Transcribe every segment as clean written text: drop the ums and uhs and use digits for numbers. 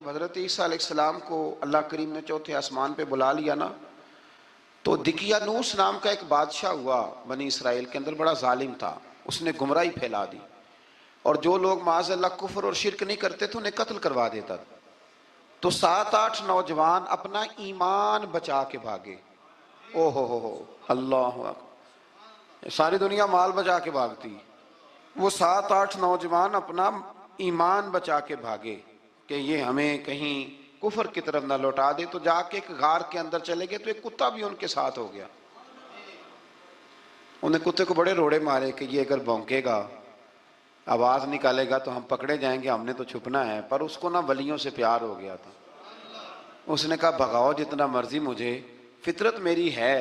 حضرت عیسیٰ علیہ السلام کو اللہ کریم نے چوتھے آسمان پہ بلا لیا نا، تو دقیانوس نام کا ایک بادشاہ ہوا بنی اسرائیل کے اندر، بڑا ظالم تھا. اس نے گمراہی پھیلا دی، اور جو لوگ معاذ اللہ کفر اور شرک نہیں کرتے تھے انہیں قتل کروا دیتا تھا. تو 7-8 نوجوان اپنا ایمان بچا کے بھاگے. او ہو اللہ اکبر، ساری دنیا مال بچا کے بھاگتی، وہ 7-8 نوجوان اپنا ایمان بچا کے بھاگے کہ یہ ہمیں کہیں کفر کی طرف نہ لوٹا دے. تو جا کے ایک غار کے اندر چلے گئے تو ایک کتا بھی ان کے ساتھ ہو گیا. انہیں کتے کو بڑے روڑے مارے کہ یہ اگر بھونکے گا، آواز نکالے گا تو ہم پکڑے جائیں گے، ہم نے تو چھپنا ہے. پر اس کو نہ ولیوں سے پیار ہو گیا تھا. اس نے کہا بھگاؤ جتنا مرضی مجھے، فطرت میری ہے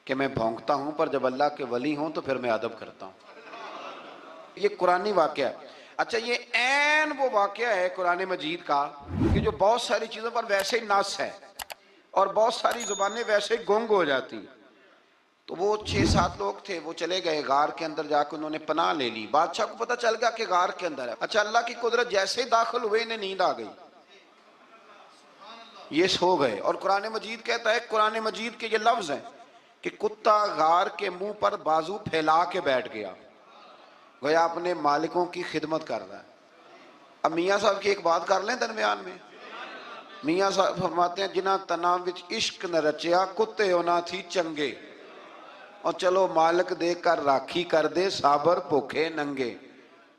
کہ میں بھونکتا ہوں، پر جب اللہ کے ولی ہوں تو پھر میں ادب کرتا ہوں. یہ قرآنی واقعہ ہے. اچھا، یہ عین وہ واقعہ ہے قرآن مجید کا کہ جو بہت ساری چیزوں پر ویسے ہی نص ہے اور بہت ساری زبانیں ویسے ہی گنگ ہو جاتی. تو وہ 6-7 لوگ تھے، وہ چلے گئے غار کے اندر، جا کے انہوں نے پناہ لے لی. بادشاہ کو پتہ چل گیا کہ غار کے اندر ہے. اچھا، اللہ کی قدرت، جیسے ہی داخل ہوئے انہیں نیند آ گئی، یہ سو گئے. اور قرآن مجید کہتا ہے، قرآن مجید کے یہ لفظ ہیں کہ کتا غار کے منہ پر بازو پھیلا کے بیٹھ گیا، گویا اپنے مالکوں کی خدمت کر رہا ہے. اب میاں صاحب کی ایک بات کر لیں درمیان میں. میاں صاحب فرماتے ہیں، جنہ تنا وچ عشق نہ رچیا، کتے ہونا تھی چنگے، اور چلو مالک دے کر راکھی کر دے، صابر بھوکے ننگے.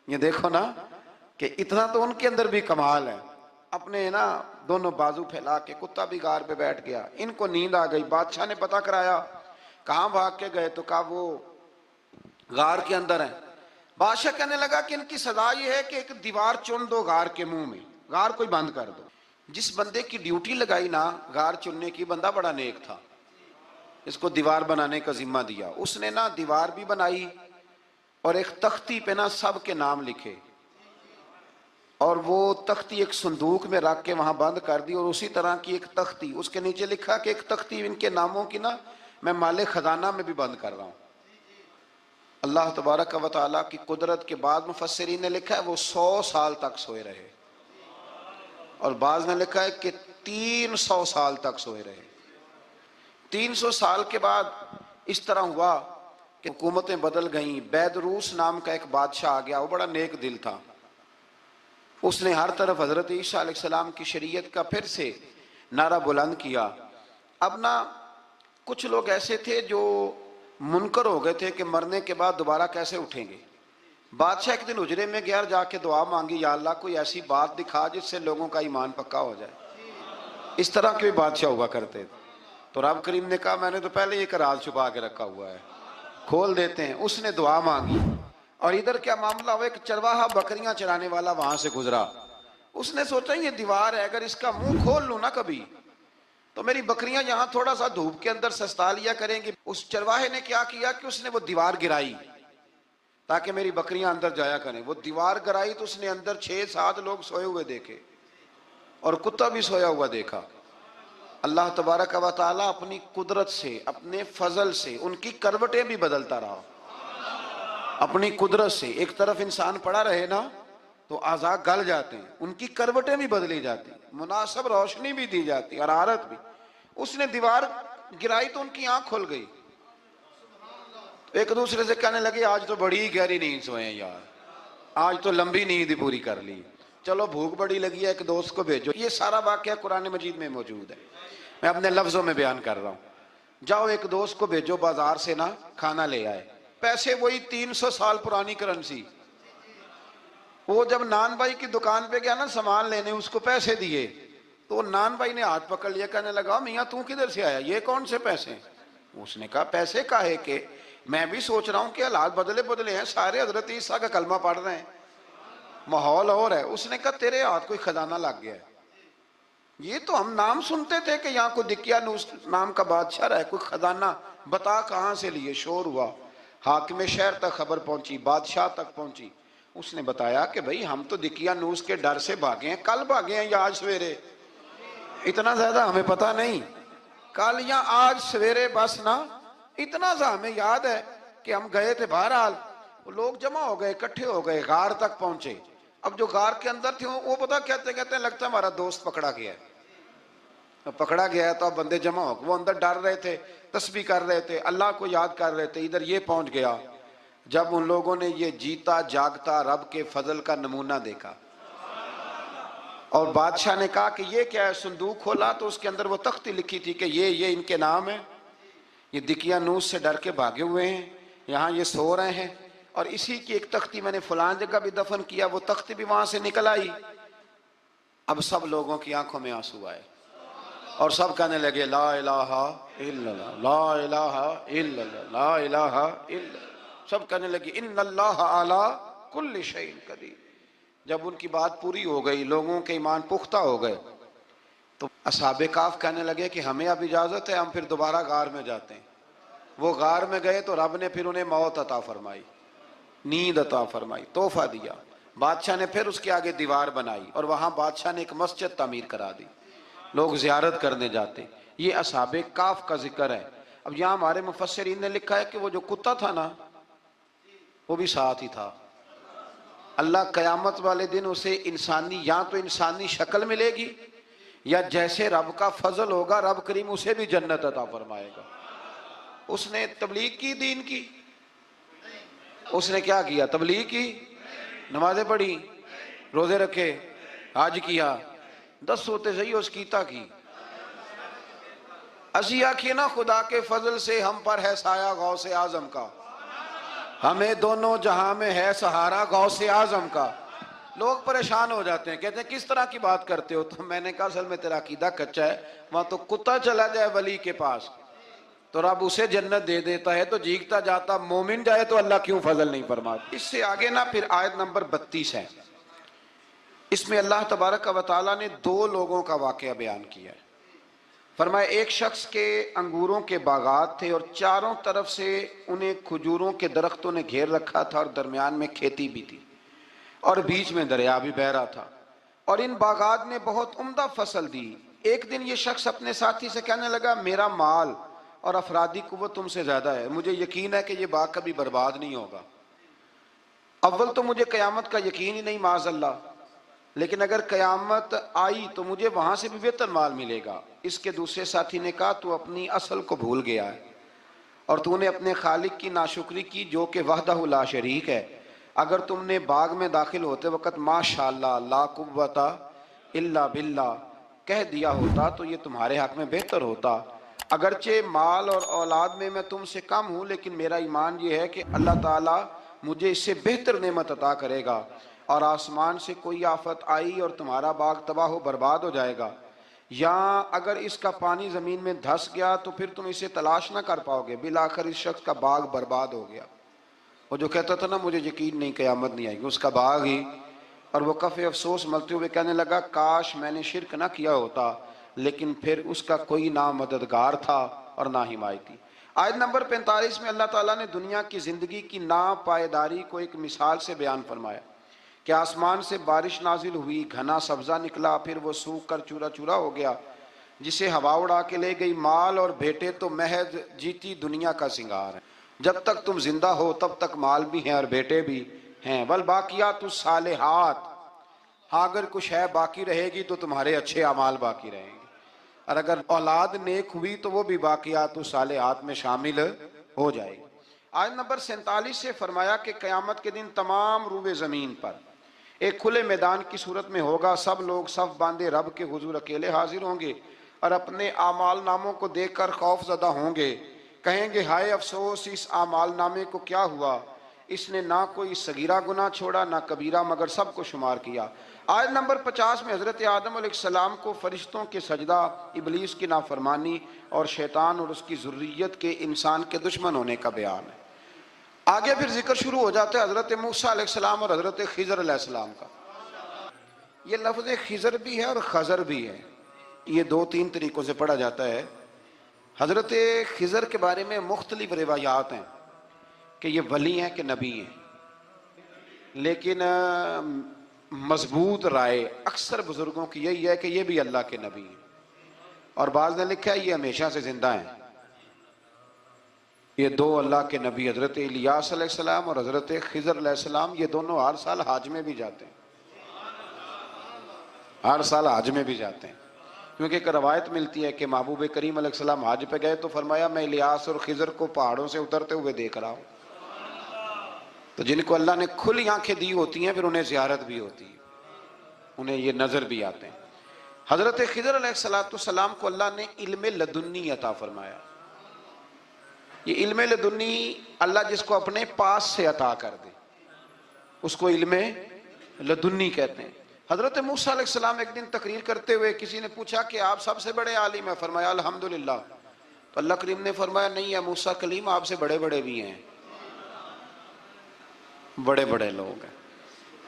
یہ دیکھو نا کہ اتنا تو ان کے اندر بھی کمال ہے. اپنے نا دونوں بازو پھیلا کے، کتا بھی غار پہ بیٹھ گیا، ان کو نیند آ گئی. بادشاہ نے پتہ کرایا، کہاں بھاگ کے گئے؟ تو کہا وہ غار کے اندر ہیں. بادشاہ کہنے لگا کہ ان کی سزا یہ ہے کہ ایک دیوار چن دو غار کے منہ میں، غار کوئی بند کر دو. جس بندے کی ڈیوٹی لگائی نا غار چننے کی، بندہ بڑا نیک تھا، اس کو دیوار بنانے کا ذمہ دیا. اس نے نا دیوار بھی بنائی اور ایک تختی پہ نا سب کے نام لکھے، اور وہ تختی ایک صندوق میں رکھ کے وہاں بند کر دی. اور اسی طرح کی ایک تختی اس کے نیچے لکھا کہ ایک تختی ان کے ناموں کی نا میں مال خزانہ میں بھی بند کر رہا ہوں. اللہ تبارک و تعالیٰ کی قدرت کے بعد مفسرین نے لکھا ہے وہ 100 سال تک سوئے رہے، اور بعض نے لکھا ہے کہ 300 سال تک سوئے رہے. 300 سال کے بعد اس طرح ہوا کہ حکومتیں بدل گئیں. بیدروس نام کا ایک بادشاہ آ گیا، وہ بڑا نیک دل تھا. اس نے ہر طرف حضرت عیسیٰ علیہ السلام کی شریعت کا پھر سے نعرہ بلند کیا. اب نا کچھ لوگ ایسے تھے جو منکر ہو گئے تھے کہ مرنے کے بعد دوبارہ کیسے اٹھیں گے. بادشاہ ایک دن حجرے میں گیا، جا کے دعا مانگی، یا اللہ کوئی ایسی بات دکھا جس سے لوگوں کا ایمان پکا ہو جائے. اس طرح کے بھی بادشاہ ہوا کرتے تھے. تو رب کریم نے کہا میں نے تو پہلے ایک راز چھپا کے رکھا ہوا ہے، کھول دیتے ہیں. اس نے دعا مانگی، اور ادھر کیا معاملہ ہوا، ایک چرواہا بکریاں چرانے والا وہاں سے گزرا. اس نے سوچا یہ دیوار ہے، اگر اس کا منہ کھول لوں نا کبھی تو میری بکریاں یہاں تھوڑا سا دھوپ کے اندر سستا لیا کریں گی. اس چرواہے نے کیا کیا کہ اس نے وہ دیوار گرائی تاکہ میری بکریاں اندر جایا کریں. وہ دیوار گرائی تو اس نے اندر 6-7 لوگ سوئے ہوئے دیکھے، اور کتا بھی سویا ہوا دیکھا. اللہ تبارک و تعالیٰ اپنی قدرت سے، اپنے فضل سے ان کی کروٹیں بھی بدلتا رہا. اپنی قدرت سے ایک طرف انسان پڑا رہے نا تو اعضاء گل جاتے ہیں، ان کی کروٹیں بھی بدلی جاتی، مناسب روشنی بھی دی جاتی، حرارت بھی. اس نے دیوار گرائی تو ان کی آنکھ کھل گئی. ایک دوسرے سے کہنے لگے آج تو بڑی گہری نیند سوئے ہیں یار، آج تو لمبی نیند پوری کر لی. چلو بھوک بڑی لگی ہے، ایک دوست کو بھیجو. یہ سارا واقعہ قرآن مجید میں موجود ہے، میں اپنے لفظوں میں بیان کر رہا ہوں. جاؤ ایک دوست کو بھیجو بازار سے نا کھانا لے آئے. پیسے وہی 300 سال پرانی کرنسی. وہ جب نان بھائی کی دکان پہ گیا نا سامان لینے، اس کو پیسے دیے تو نان بھائی نے ہاتھ پکڑ لیا، کہنے لگا میاں تو کدھر سے آیا، یہ کون سے پیسے؟ اس نے کہا پیسے کاہے کہ میں بھی سوچ رہا ہوں کہ حالات بدلے ہیں، سارے حضرت عیسیٰ کا کلمہ پڑھ رہے ہیں، ماحول اور ہے. اس نے کہا تیرے ہاتھ کوئی خزانہ لگ گیا ہے. یہ تو ہم نام سنتے تھے کہ یہاں کوئی دقیانوس نام کا بادشاہ رہا ہے، کوئی خزانہ، بتا کہاں سے لیے. شور ہوا، حاکم شہر تک خبر پہنچی، بادشاہ تک پہنچی. اس نے بتایا کہ بھئی ہم تو دقیانوس کے ڈر سے بھاگے ہیں، کل بھاگے ہیں یا آج سویرے، اتنا زیادہ ہمیں پتہ نہیں، کل یا آج سویرے بس نا. اتنا سا ہمیں یاد ہے کہ ہم گئے تھے. بہرحال لوگ جمع ہو گئے، اکٹھے ہو گئے، غار تک پہنچے. اب جو غار کے اندر تھے وہ پتہ کہتے ہیں لگتا ہے ہمارا دوست پکڑا گیا ہے، پکڑا گیا ہے تو اب بندے جمع ہو گئے، وہ اندر ڈر رہے تھے، تسبیح کر رہے تھے، اللہ کو یاد کر رہے تھے، ادھر یہ پہنچ گیا جب ان لوگوں نے یہ جیتا جاگتا رب کے فضل کا نمونہ دیکھا، اور بادشاہ نے کہا کہ یہ کیا ہے، صندوق کھولا تو اس کے اندر وہ تختی لکھی تھی کہ یہ ان کے نام ہیں، یہ دقیانوس سے ڈر کے بھاگے ہوئے ہیں، یہاں یہ سو رہے ہیں، اور اسی کی ایک تختی میں نے فلان جگہ بھی دفن کیا، وہ تختی بھی وہاں سے نکل آئی۔ اب سب لوگوں کی آنکھوں میں آنسو آئے اور سب کہنے لگے لا الہ الا اللہ، لا الہ الا اللہ، لا الہ الا اللہ، سب کہنے لگے ان اللہ علی کل شیء قدیر۔ جب ان کی بات پوری ہو گئی، لوگوں کے ایمان پختہ ہو گئے، تو اصحاب کہف کہنے لگے کہ ہمیں اب اجازت ہے، ہم پھر دوبارہ غار میں جاتے ہیں۔ وہ غار میں گئے تو رب نے پھر انہیں موت عطا فرمائی، نیند عطا فرمائی، تحفہ دیا۔ بادشاہ نے پھر اس کے آگے دیوار بنائی اور وہاں بادشاہ نے ایک مسجد تعمیر کرا دی، لوگ زیارت کرنے جاتے۔ یہ اصحاب کہف کا ذکر ہے۔ اب یہاں ہمارے مفسرین نے لکھا ہے کہ وہ جو کتا تھا نا، وہ بھی ساتھ ہی تھا۔ اللہ قیامت والے دن اسے انسانی، یا تو انسانی شکل ملے گی، یا جیسے رب کا فضل ہوگا رب کریم اسے بھی جنت عطا فرمائے گا۔ اس نے تبلیغ کی، دین کی، اس نے کیا کیا؟ تبلیغ کی، نمازیں پڑھی، روزے رکھے، حج کیا، 10 ہوتے صحیح اس کیتا کی۔ اسی آکھیے نا خدا کے فضل سے ہم پر ہے سایہ غوث اعظم کا، ہمیں دونوں جہاں میں ہے سہارا غوث اعظم کا۔ لوگ پریشان ہو جاتے ہیں، کہتے ہیں کس طرح کی بات کرتے ہو؟ تو میں نے کہا اصل میں تیرا عقیدہ کچا ہے، وہاں تو کتا چلا جائے ولی کے پاس تو رب اسے جنت دے دیتا ہے، تو جیگتا جاتا مومن جائے تو اللہ کیوں فضل نہیں فرماتا؟ اس سے آگے نا پھر آیت نمبر 32 ہے، اس میں اللہ تبارک و تعالیٰ نے 2 لوگوں کا واقعہ بیان کیا ہے۔ فرمایا ایک شخص کے انگوروں کے باغات تھے اور چاروں طرف سے انہیں کھجوروں کے درختوں نے گھیر رکھا تھا، اور درمیان میں کھیتی بھی تھی، اور بیچ میں دریا بھی بہہ رہا تھا، اور ان باغات نے بہت عمدہ فصل دی۔ ایک دن یہ شخص اپنے ساتھی سے کہنے لگا میرا مال اور افرادی قوت تم سے زیادہ ہے، مجھے یقین ہے کہ یہ باغ کبھی برباد نہیں ہوگا۔ اول تو مجھے قیامت کا یقین ہی نہیں معاذ اللہ، لیکن اگر قیامت آئی تو مجھے وہاں سے بھی بہتر مال ملے گا۔ اس کے دوسرے ساتھی نے کہا تو اپنی اصل کو بھول گیا ہے اور تو نے اپنے خالق کی ناشکری کی جو کہ وحدہ لا شریک ہے۔ اگر تم نے باغ میں داخل ہوتے وقت ماشاءاللہ لا قوت الا باللہ کہہ دیا ہوتا تو یہ تمہارے حق میں بہتر ہوتا۔ اگرچہ مال اور اولاد میں میں تم سے کم ہوں، لیکن میرا ایمان یہ ہے کہ اللہ تعالیٰ مجھے اس سے بہتر نعمت عطا کرے گا، اور آسمان سے کوئی آفت آئی اور تمہارا باغ تباہ و برباد ہو جائے گا، یا اگر اس کا پانی زمین میں دھس گیا تو پھر تم اسے تلاش نہ کر پاؤ گے۔ بالآخر اس شخص کا باغ برباد ہو گیا۔ وہ جو کہتا تھا نا مجھے یقین نہیں قیامت نہیں آئے گی، اس کا باغ ہی، اور وہ کفِ افسوس ملتے ہوئے کہنے لگا کاش میں نے شرک نہ کیا ہوتا، لیکن پھر اس کا کوئی نہ مددگار تھا اور نہ حمایتی۔ آیت نمبر 45 میں اللہ تعالیٰ نے دنیا کی زندگی کی ناپائیداری کو ایک مثال سے بیان فرمایا کہ آسمان سے بارش نازل ہوئی، گھنا سبزہ نکلا، پھر وہ سوکھ کر چورا چورا ہو گیا، جسے ہوا اڑا کے لے گئی۔ مال اور بیٹے تو محض جیتی دنیا کا سنگار ہے، جب تک تم زندہ ہو تب تک مال بھی ہیں اور بیٹے بھی ہیں۔ والباقیات الصالحات، ہاں اگر کچھ ہے باقی رہے گی تو تمہارے اچھے اعمال باقی رہیں گے، اور اگر اولاد نیک ہوئی تو وہ بھی باقیات الصالحات میں شامل ہو جائے گی۔ آیت نمبر 47 سے فرمایا کہ قیامت کے دن تمام روئے زمین پر ایک کھلے میدان کی صورت میں ہوگا، سب لوگ صف باندھے رب کے حضور اکیلے حاضر ہوں گے اور اپنے اعمال ناموں کو دیکھ کر خوف زدہ ہوں گے، کہیں گے ہائے افسوس اس اعمال نامے کو کیا ہوا، اس نے نہ کوئی صغیرہ گناہ چھوڑا نہ کبیرہ، مگر سب کو شمار کیا۔ آیت نمبر 50 میں حضرت آدم علیہ السلام کو فرشتوں کے سجدہ، ابلیس کی نافرمانی اور شیطان اور اس کی ذریت کے انسان کے دشمن ہونے کا بیان ہے۔ آگے پھر ذکر شروع ہو جاتا ہے حضرت موسیٰ علیہ السلام اور حضرت خضر علیہ السلام کا۔ یہ لفظ خضر بھی ہے اور خضر بھی ہے، یہ 2-3 طریقوں سے پڑھا جاتا ہے۔ حضرت خضر کے بارے میں مختلف روایات ہیں کہ یہ ولی ہیں کہ نبی ہیں، لیکن مضبوط رائے اکثر بزرگوں کی یہی ہے کہ یہ بھی اللہ کے نبی ہیں، اور بعض نے لکھا ہے یہ ہمیشہ سے زندہ ہیں۔ یہ 2 اللہ کے نبی حضرت الیاس علیہ السلام اور حضرت خضر علیہ السلام، یہ دونوں ہر سال حج میں بھی جاتے ہیں۔ ہر سال حج میں بھی جاتے ہیں، کیونکہ ایک روایت ملتی ہے کہ محبوب کریم علیہ السلام حج پہ گئے تو فرمایا میں الیاس اور خضر کو پہاڑوں سے اترتے ہوئے دیکھ رہا ہوں۔ تو جن کو اللہ نے کھلی آنکھیں دی ہوتی ہیں پھر انہیں زیارت بھی ہوتی ہے، انہیں یہ نظر بھی آتے ہیں۔ حضرت خضر علیہ السلام کو اللہ نے علم لدنی عطا فرمایا۔ یہ علم لدنی اللہ جس کو اپنے پاس سے عطا کر دے اس کو علم لدنی کہتے ہیں۔ حضرت موسیٰ علیہ السلام ایک دن تقریر کرتے ہوئے کسی نے پوچھا کہ آپ سب سے بڑے عالم ہیں، فرمایا الحمدللہ۔ تو اللہ کریم نے فرمایا نہیں ہے موسیٰ کلیم آپ سے بڑے بڑے بھی ہیں، بڑے بڑے لوگ ہیں۔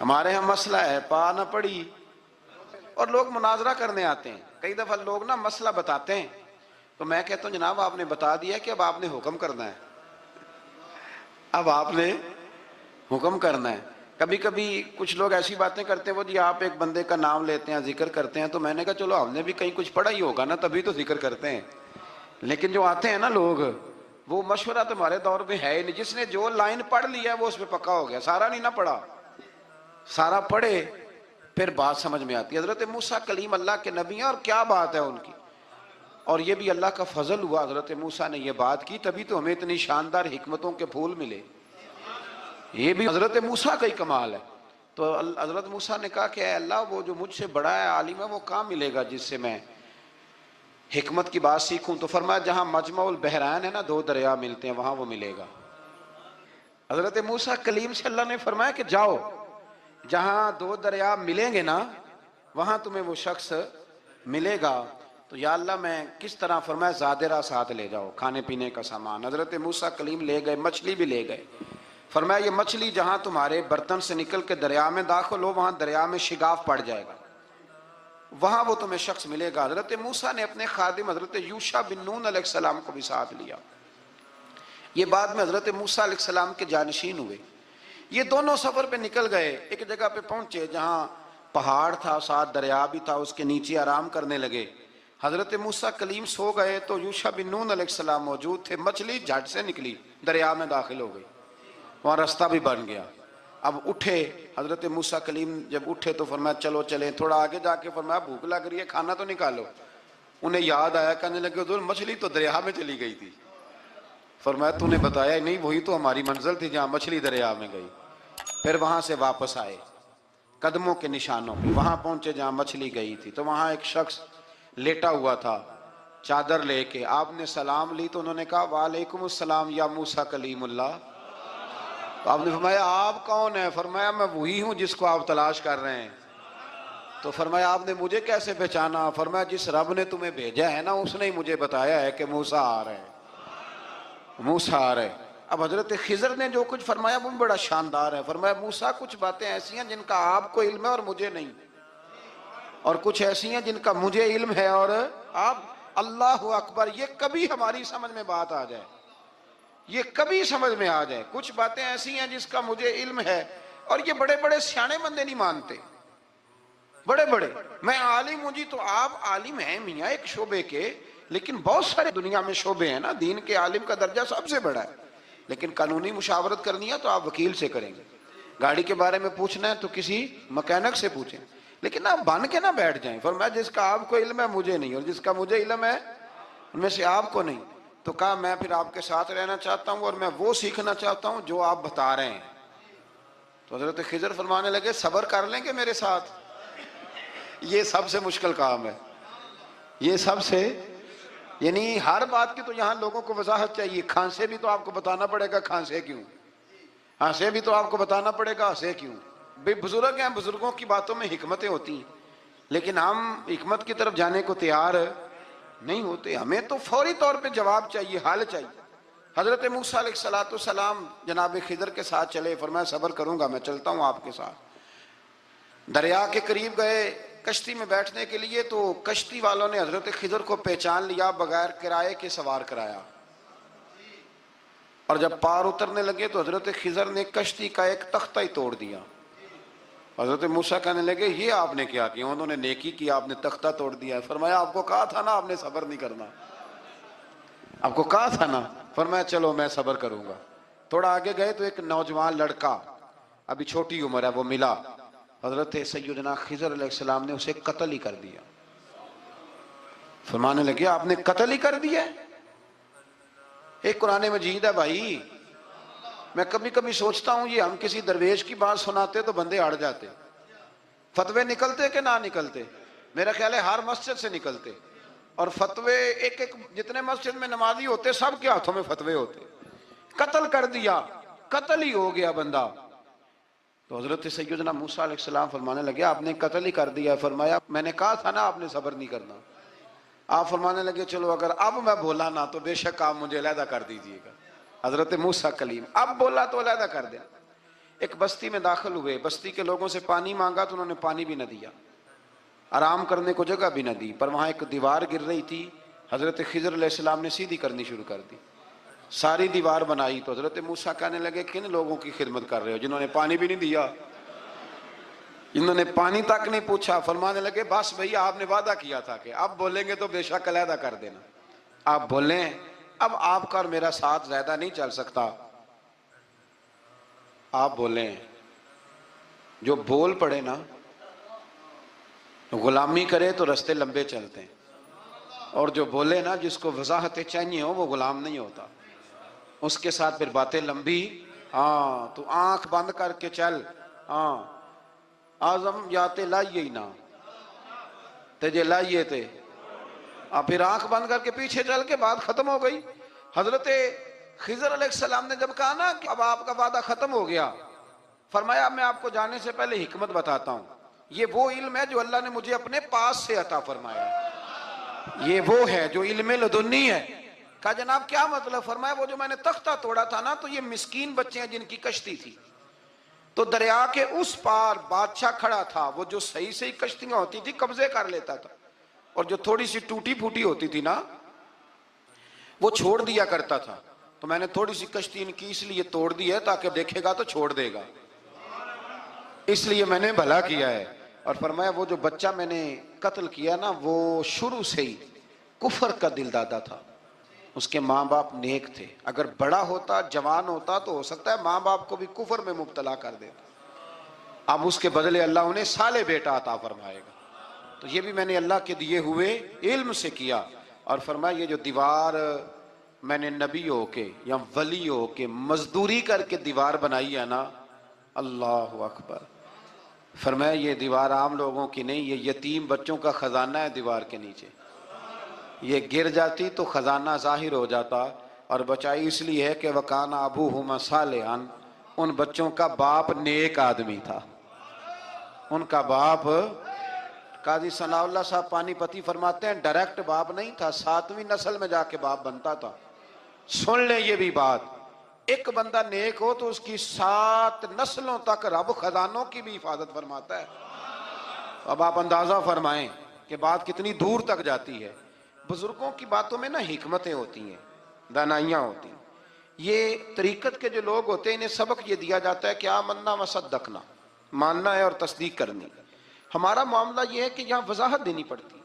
ہمارے ہاں مسئلہ ہے پا نہ پڑی اور لوگ مناظرہ کرنے آتے ہیں، کئی دفعہ لوگ نا مسئلہ بتاتے ہیں تو میں کہتا ہوں جناب آپ نے بتا دیا کہ اب آپ نے حکم کرنا ہے، اب آپ نے حکم کرنا ہے۔ کبھی کبھی کچھ لوگ ایسی باتیں کرتے ہیں وہ جی آپ ایک بندے کا نام لیتے ہیں ذکر کرتے ہیں، تو میں نے کہا چلو ہم نے بھی کہیں کچھ پڑھا ہی ہوگا نا تبھی تو ذکر کرتے ہیں، لیکن جو آتے ہیں نا لوگ وہ مشورہ تمہارے دور میں ہے ہی نہیں، جس نے جو لائن پڑھ لیا ہے وہ اس پہ پکا ہو گیا، سارا نہیں نہ پڑھا، سارا پڑھے پھر بات سمجھ میں آتی ہے۔ حضرت موسیٰ کلیم اللہ کے نبی ہیں اور کیا بات ہے ان کی، اور یہ بھی اللہ کا فضل ہوا حضرت موسیٰ نے یہ بات کی تبھی تو ہمیں اتنی شاندار حکمتوں کے پھول ملے، یہ بھی حضرت موسیٰ کا ہی کمال ہے۔ تو حضرت موسیٰ نے کہا کہ اے اللہ وہ جو مجھ سے بڑا ہے عالم ہے وہ کہاں ملے گا جس سے میں حکمت کی بات سیکھوں؟ تو فرمایا جہاں مجمع البحرین ہے نا دو دریا ملتے ہیں وہاں وہ ملے گا۔ حضرت موسیٰ کلیم سے اللہ نے فرمایا کہ جاؤ جہاں دو دریا ملیں گے نا وہاں تمہیں وہ شخص ملے گا۔ تو یا اللہ میں کس طرح؟ فرمایا زادرہ ساتھ لے جاؤ کھانے پینے کا سامان۔ حضرت موسیٰ کلیم لے گئے، مچھلی بھی لے گئے۔ فرمایا یہ مچھلی جہاں تمہارے برتن سے نکل کے دریا میں داخل ہو وہاں دریا میں شگاف پڑ جائے گا، وہاں وہ تمہیں شخص ملے گا۔ حضرت موسیٰ نے اپنے خادم حضرت یوشع بن نون علیہ السلام کو بھی ساتھ لیا۔ یہ بعد میں حضرت موسیٰ علیہ السلام کے جانشین ہوئے۔ یہ دونوں سفر پہ نکل گئے، ایک جگہ پہ پہنچے جہاں پہاڑ تھا ساتھ دریا بھی تھا، اس کے نیچے آرام کرنے لگے۔ حضرت موسیٰ کلیم سو گئے تو یوشع بن نون علیہ السلام موجود تھے، مچھلی جھٹ سے نکلی دریا میں داخل ہو گئی، وہاں راستہ بھی بن گیا۔ اب اٹھے حضرت موسیٰ کلیم جب اٹھے تو فرمایا چلو چلیں، تھوڑا آگے جا کے فرمایا بھوک لگ رہی ہے کھانا تو نکالو۔ انہیں یاد آیا، کہنے لگے حضور مچھلی تو دریا میں چلی گئی تھی۔ فرمایا تو نے بتایا ہی نہیں، وہی تو ہماری منزل تھی جہاں مچھلی دریا میں گئی۔ پھر وہاں سے واپس آئے قدموں کے نشانوں پہ، وہاں پہنچے جہاں مچھلی گئی تھی تو وہاں ایک شخص لیٹا ہوا تھا چادر لے کے۔ آپ نے سلام لی تو انہوں نے کہا وعلیکم السلام یا موسیٰ کلیم اللہ۔ تو آپ نے فرمایا آپ کون ہیں؟ فرمایا میں وہی ہوں جس کو آپ تلاش کر رہے ہیں۔ تو فرمایا آپ نے مجھے کیسے پہچانا؟ فرمایا جس رب نے تمہیں بھیجا ہے نا اس نے ہی مجھے بتایا ہے کہ موسیٰ آ رہے ہیں، موسیٰ آ رہے ہیں۔ اب حضرت خضر نے جو کچھ فرمایا وہ بڑا شاندار ہے۔ فرمایا موسیٰ کچھ باتیں ایسی ہیں جن کا آپ کو علم ہے اور مجھے نہیں، اور کچھ ایسی ہیں جن کا مجھے علم ہے اور آپ۔ اللہ اکبر، یہ کبھی ہماری سمجھ میں بات آ جائے، یہ کبھی سمجھ میں آ جائے، کچھ باتیں ایسی ہیں جس کا مجھے علم ہے، اور یہ بڑے بڑے سیانے بندے نہیں مانتے، بڑے بڑے میں عالم ہوں جی، تو آپ عالم ہیں میاں ایک شعبے کے، لیکن بہت سارے دنیا میں شعبے ہیں نا، دین کے عالم کا درجہ سب سے بڑا ہے، لیکن قانونی مشاورت کرنی ہے تو آپ وکیل سے کریں گے، گاڑی کے بارے میں پوچھنا ہے تو کسی مکینک سے پوچھیں، لیکن آپ بن کے نہ بیٹھ جائیں۔ فرمایا جس کا آپ کو علم ہے مجھے نہیں، اور جس کا مجھے علم ہے ان میں سے آپ کو نہیں۔ تو کہا میں پھر آپ کے ساتھ رہنا چاہتا ہوں اور میں وہ سیکھنا چاہتا ہوں جو آپ بتا رہے ہیں۔ تو حضرت خضر فرمانے لگے صبر کر لیں گے میرے ساتھ؟ یہ سب سے مشکل کام ہے، یہ سب سے، یعنی ہر بات کی تو یہاں لوگوں کو وضاحت چاہیے۔ کھانسے بھی تو آپ کو بتانا پڑے گا کھانسے کیوں، ہنسے بھی تو آپ کو بتانا پڑے گا ہنسے کیوں۔ بے بزرگ ہیں، بزرگوں کی باتوں میں حکمتیں ہوتی ہیں، لیکن ہم حکمت کی طرف جانے کو تیار نہیں ہوتے، ہمیں تو فوری طور پہ جواب چاہیے، حل چاہیے۔ حضرت موسیٰ علیہ السلام جناب خضر کے ساتھ چلے، فرمایا صبر کروں گا میں چلتا ہوں آپ کے ساتھ۔ دریا کے قریب گئے کشتی میں بیٹھنے کے لیے تو کشتی والوں نے حضرت خضر کو پہچان لیا، بغیر کرائے کے سوار کرایا، اور جب پار اترنے لگے تو حضرت خضر نے کشتی کا ایک تختہ ہی توڑ دیا۔ حضرت موسیٰ کہنے لگے یہ آپ نے کیا کیا؟ انہوں نے نیکی کی، آپ نے تختہ توڑ دیا ہے۔ فرمایا آپ کو کہا تھا نا آپ نے صبر نہیں کرنا، آپ کو کہا تھا نا۔ فرمایا چلو میں صبر کروں گا۔ تھوڑا آگے گئے تو ایک نوجوان لڑکا ابھی چھوٹی عمر ہے وہ ملا، حضرت سیدنا خضر علیہ السلام نے اسے قتل ہی کر دیا. فرمانے لگے آپ نے قتل ہی کر دیا. ایک قرآن مجید ہے بھائی. میں کبھی کبھی سوچتا ہوں یہ ہم کسی درویش کی بات سناتے تو بندے اڑ جاتے. فتوے نکلتے کہ نہ نکلتے؟ میرا خیال ہے ہر مسجد سے نکلتے. اور فتوے ایک جتنے مسجد میں نمازی ہوتے سب کے ہاتھوں میں فتوے ہوتے. قتل کر دیا، قتل ہی ہو گیا بندہ. تو حضرت سیدنا موسیٰ علیہ السلام فرمانے لگے آپ نے قتل ہی کر دیا. فرمایا میں نے کہا تھا نا آپ نے صبر نہیں کرنا. آپ فرمانے لگے چلو اگر اب میں بولا نا تو بے شک آپ مجھے علیحدہ کر دیجئے گا. حضرت موسیٰ کلیم اب بولا تو علیحدہ کر دیا. ایک بستی میں داخل ہوئے، بستی کے لوگوں سے پانی مانگا تو انہوں نے پانی بھی نہ دیا، آرام کرنے کو جگہ بھی نہ دی. پر وہاں ایک دیوار گر رہی تھی، حضرت خضر علیہ السلام نے سیدھی کرنی شروع کر دی. ساری دیوار بنائی تو حضرت موسیٰ کہنے لگے کن لوگوں کی خدمت کر رہے ہو جنہوں نے پانی بھی نہیں دیا، انہوں نے پانی تک نہیں پوچھا. فرمانے لگے بس بھئی آپ نے وعدہ کیا تھا کہ اب بولیں گے تو بے شک علیحدہ کر دینا. آپ بولیں اب آپ کا اور میرا ساتھ زیادہ نہیں چل سکتا. آپ بولیں. جو بول پڑے نا غلامی کرے تو رستے لمبے چلتے ہیں، اور جو بولے نا جس کو وضاحتیں چاہیے ہو وہ غلام نہیں ہوتا، اس کے ساتھ پھر باتیں لمبی. ہاں تو آنکھ بند کر کے چل. ہاں آزم یاتے لائیے ہی نہ تجھے لائیے تھے. پھر آنکھ بند کر کے پیچھے چل کے بات ختم ہو گئی. حضرت خضر علیہ السلام نے جب کہا نا کہ اب آپ کا وعدہ ختم ہو گیا، فرمایا میں آپ کو جانے سے پہلے حکمت بتاتا ہوں. یہ وہ علم ہے جو اللہ نے مجھے اپنے پاس سے عطا فرمایا. یہ وہ ہے جو علم لدنی ہے. کہا جناب کیا مطلب؟ فرمایا وہ جو میں نے تختہ توڑا تھا نا تو یہ مسکین بچے ہیں جن کی کشتی تھی، تو دریا کے اس پار بادشاہ کھڑا تھا، وہ جو صحیح صحیح کشتیاں ہوتی تھی قبضے کر لیتا تھا، اور جو تھوڑی سی ٹوٹی پھوٹی ہوتی تھی نا وہ چھوڑ دیا کرتا تھا. تو میں نے تھوڑی سی کشتی ان کی اس لیے توڑ دی ہے تاکہ دیکھے گا تو چھوڑ دے گا، اس لیے میں نے بھلا کیا ہے. اور فرمایا وہ جو بچہ میں نے قتل کیا نا وہ شروع سے ہی کفر کا دل دادا تھا. اس کے ماں باپ نیک تھے، اگر بڑا ہوتا جوان ہوتا تو ہو سکتا ہے ماں باپ کو بھی کفر میں مبتلا کر دیتا. اب اس کے بدلے اللہ انہیں صالح بیٹا عطا فرمائے گا. تو یہ بھی میں نے اللہ کے دیے ہوئے علم سے کیا. اور فرمایا یہ جو دیوار میں نے نبی ہو کے یا ولی ہو کے مزدوری کر کے دیوار بنائی ہے نا، اللہ اکبر. فرمایا یہ دیوار عام لوگوں کی نہیں، یہ یتیم بچوں کا خزانہ ہے دیوار کے نیچے. یہ گر جاتی تو خزانہ ظاہر ہو جاتا، اور بچائی اس لیے ہے کہ وَكَانَ أَبُوهُمَا صَالِحًا، ان بچوں کا باپ نیک آدمی تھا. ان کا باپ قاضی ثناء اللہ صاحب پانی پتی فرماتے ہیں ڈائریکٹ باپ نہیں تھا، 7ویں نسل میں جا کے باپ بنتا تھا. سن لیں یہ بھی بات، ایک بندہ نیک ہو تو اس کی 7 نسلوں تک رب خزانوں کی بھی حفاظت فرماتا ہے. اب آپ اندازہ فرمائیں کہ بات کتنی دور تک جاتی ہے. بزرگوں کی باتوں میں نا حکمتیں ہوتی ہیں، دانائیاں ہوتی ہیں. یہ طریقت کے جو لوگ ہوتے ہیں انہیں سبق یہ دیا جاتا ہے کہ آمنا وصدقنا، ماننا ہے اور تصدیق کرنی. ہمارا معاملہ یہ ہے کہ یہاں وضاحت دینی پڑتی.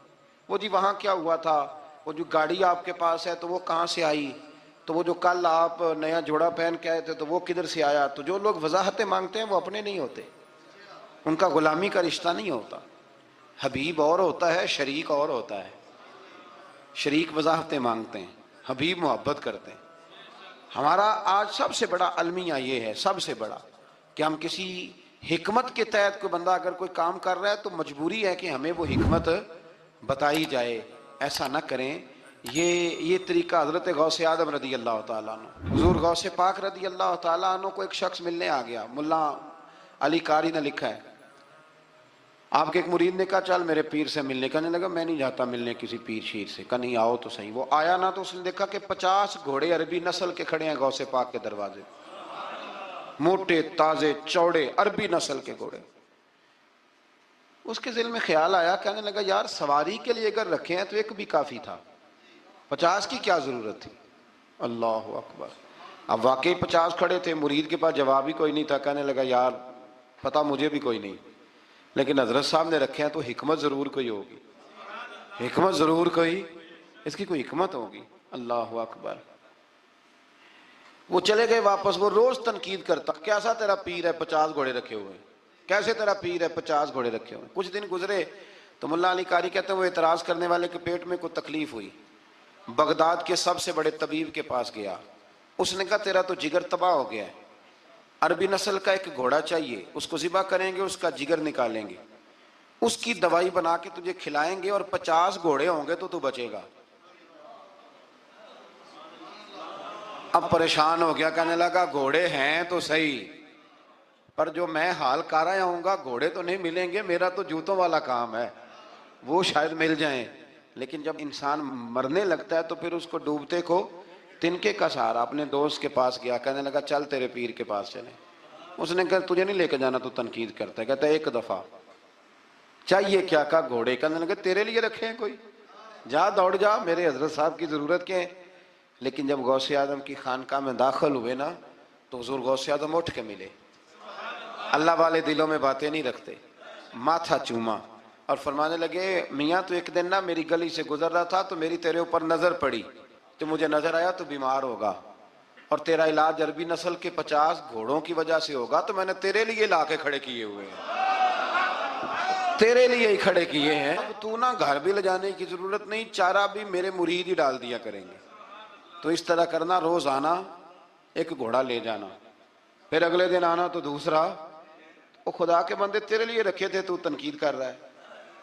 وہ جی وہاں کیا ہوا تھا، وہ جو گاڑی آپ کے پاس ہے تو وہ کہاں سے آئی، تو وہ جو کل آپ نیا جوڑا پہن کے آئے تھے تو وہ کدھر سے آیا. تو جو لوگ وضاحتیں مانگتے ہیں وہ اپنے نہیں ہوتے، ان کا غلامی کا رشتہ نہیں ہوتا. حبیب اور ہوتا ہے، شریک اور ہوتا ہے. شریک وضاحتیں مانگتے ہیں، حبیب محبت کرتے ہیں. ہمارا آج سب سے بڑا المیہ یہ ہے، سب سے بڑا، کہ ہم کسی حکمت کے تحت کوئی بندہ اگر کوئی کام کر رہا ہے تو مجبوری ہے کہ ہمیں وہ حکمت بتائی جائے. ایسا نہ کریں. یہ طریقہ حضرت غوث اعظم رضی اللہ تعالیٰ عنہ، حضور غوث پاک رضی اللہ تعالیٰ عنہ کو ایک شخص ملنے آ گیا. ملا علی قاری نے لکھا ہے، آپ کے ایک مرید نے کہا چل میرے پیر سے ملنے. کہنے لگا میں نہیں جاتا ملنے کسی پیر شیر سے. کہا نہیں آؤ تو صحیح. وہ آیا نا تو اس نے دیکھا کہ 50 گھوڑے عربی نسل کے کھڑے ہیں غوث پاک کے دروازے، موٹے تازے چوڑے عربی نسل کے گھوڑے. اس کے ذہن میں خیال آیا، کہنے لگا یار سواری کے لیے اگر رکھے ہیں تو ایک بھی کافی تھا، 50 کی کیا ضرورت تھی. اللہ اکبر. اب واقعی 50 کھڑے تھے، مرید کے پاس جواب ہی کوئی نہیں تھا. کہنے لگا یار پتہ مجھے بھی کوئی نہیں، لیکن حضرت صاحب نے رکھے ہیں تو حکمت ضرور کوئی ہوگی، حکمت ضرور کوئی، اس کی کوئی حکمت ہوگی. اللہ اکبر. وہ چلے گئے واپس. وہ روز تنقید کرتا کیسا تیرا پیر ہے 50 گھوڑے رکھے ہوئے. کیسے تیرا پیر ہے 50 گھوڑے رکھے ہوئے؟ کچھ دن گزرے تو ملا علی قاری کہتے ہیں وہ اعتراض کرنے والے کے پیٹ میں کوئی تکلیف ہوئی، بغداد کے سب سے بڑے طبیب کے پاس گیا، اس نے کہا تیرا تو جگر تباہ ہو گیا ہے، عربی نسل کا ایک گھوڑا چاہیے، اس کو ذبح کریں گے، اس کا جگر نکالیں گے، اس کی دوائی بنا کے تجھے کھلائیں گے، اور 50 گھوڑے ہوں گے تو بچے گا۔ اب پریشان ہو گیا، کہنے لگا گھوڑے ہیں تو صحیح، پر جو میں حال کر رہا ہوں گا گھوڑے تو نہیں ملیں گے، میرا تو جوتوں والا کام ہے، وہ شاید مل جائیں۔ لیکن جب انسان مرنے لگتا ہے تو پھر اس کو ڈوبتے کو تنکے کا سہارا۔ اپنے دوست کے پاس گیا، کہنے لگا چل تیرے پیر کے پاس چلیں۔ اس نے کہا تجھے نہیں لے کے جانا، تو تنقید کرتا ہے، کہتا ہے ایک دفعہ چاہیے کیا؟ کہا گھوڑے۔ کہنے لگا تیرے لیے رکھے ہیں کوئی؟ جا دوڑ جا، میرے حضرت صاحب کی ضرورت کیا ہے؟ لیکن جب غوث اعظم کی خانقاہ میں داخل ہوئے نا تو حضور غوث اعظم اٹھ کے ملے۔ اللہ والے دلوں میں باتیں نہیں رکھتے، ماتھا چوما اور فرمانے لگے میاں تو ایک دن نا میری گلی سے گزر رہا تھا تو میری تیرے اوپر نظر پڑی، تو مجھے نظر آیا تو بیمار ہوگا اور تیرا علاج عربی نسل کے 50 گھوڑوں کی وجہ سے ہوگا، تو میں نے تیرے لیے لا کے کھڑے کیے ہوئے ہیں، تیرے لیے ہی کھڑے کیے ہیں۔ اب تو نا گھر بھی لے جانے کی ضرورت نہیں، چارہ بھی میرے مرید ہی ڈال دیا کریں گے۔ تو اس طرح کرنا، روز آنا ایک گھوڑا لے جانا، پھر اگلے دن آنا تو دوسرا۔ وہ خدا کے بندے تیرے لیے رکھے تھے، تو تنقید کر رہا ہے۔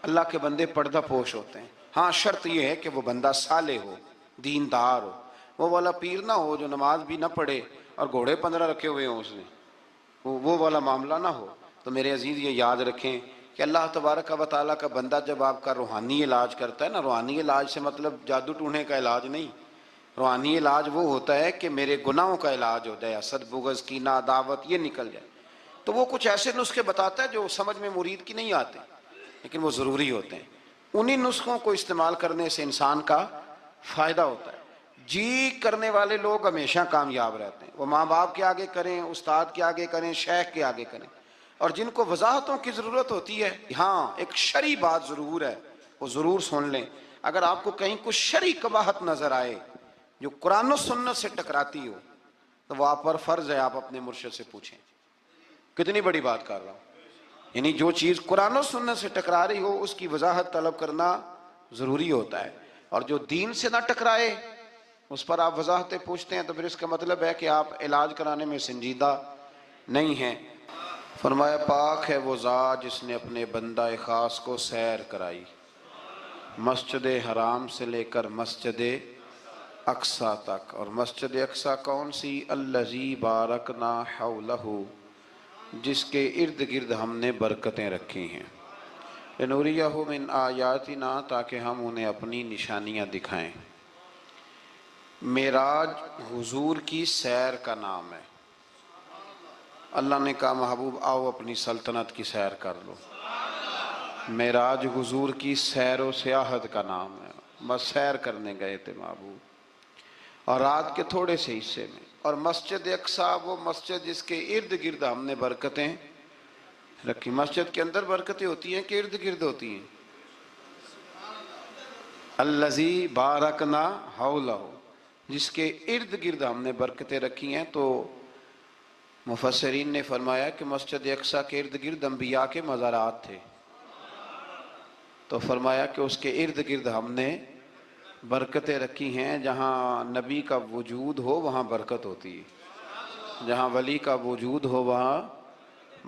اللہ کے بندے پردہ پوش ہوتے ہیں، ہاں شرط یہ ہے کہ وہ بندہ صالح ہو، دیندار ہو، وہ والا پیر نہ ہو جو نماز بھی نہ پڑھے اور گھوڑے 15 رکھے ہوئے ہوں اس نے، وہ والا معاملہ نہ ہو۔ تو میرے عزیز یہ یاد رکھیں کہ اللہ تبارک و تعالیٰ کا بندہ جب آپ کا روحانی علاج کرتا ہے نا، روحانی علاج سے مطلب جادو ٹونے کا علاج نہیں، روحانی علاج وہ ہوتا ہے کہ میرے گناہوں کا علاج ہو جائے، حسد بغض کینہ عداوت یہ نکل جائے، تو وہ کچھ ایسے نسخے بتاتا ہے جو سمجھ میں مرید کی نہیں آتے لیکن وہ ضروری ہوتے ہیں۔ انہی نسخوں کو استعمال کرنے سے انسان کا فائدہ ہوتا ہے۔ جی کرنے والے لوگ ہمیشہ کامیاب رہتے ہیں، وہ ماں باپ کے آگے کریں، استاد کے آگے کریں، شیخ کے آگے کریں، اور جن کو وضاحتوں کی ضرورت ہوتی ہے، ہاں ایک شرعی بات ضرور ہے، وہ ضرور سن لیں۔ اگر آپ کو کہیں کچھ شرعی قباحت نظر آئے جو قرآن و سنت سے ٹکراتی ہو تو وہ آپ پر فرض ہے آپ اپنے مرشد سے پوچھیں۔ کتنی بڑی بات کر رہا ہوں، یعنی جو چیز قرآن و سنت سے ٹکرا رہی ہو اس کی وضاحت طلب کرنا ضروری ہوتا ہے، اور جو دین سے نہ ٹکرائے اس پر آپ وضاحتیں پوچھتے ہیں تو پھر اس کا مطلب ہے کہ آپ علاج کرانے میں سنجیدہ نہیں ہیں۔ فرمایا پاک ہے وہ ذات جس نے اپنے بندہ خاص کو سیر کرائی، مسجد حرام سے لے کر مسجد اقصیٰ تک، اور مسجد اقصیٰ کون سی؟ الذی بارکنا حولہ، جس کے ارد گرد ہم نے برکتیں رکھی ہیں، لنوریہ من آیاتنا، تاکہ ہم انہیں اپنی نشانیاں دکھائیں۔ معراج حضور کی سیر کا نام ہے۔ اللہ نے کہا محبوب آؤ اپنی سلطنت کی سیر کر لو۔ معراج حضور کی سیر و سیاحت کا نام ہے، بس سیر کرنے گئے تھے محبوب، اور رات کے تھوڑے سے حصے میں۔ اور مسجد اقصیٰ وہ مسجد جس کے ارد گرد ہم نے برکتیں رکھی۔ مسجد کے اندر برکتیں ہوتی ہیں کہ ارد گرد ہوتی ہیں؟ الذی بارکنا حولہ، جس کے ارد گرد ہم نے برکتیں رکھی ہیں۔ تو مفسرین نے فرمایا کہ مسجد اقصیٰ کے ارد گرد انبیاء کے مزارات تھے، تو فرمایا کہ اس کے ارد گرد ہم نے برکتیں رکھی ہیں۔ جہاں نبی کا وجود ہو وہاں برکت ہوتی ہے، جہاں ولی کا وجود ہو وہاں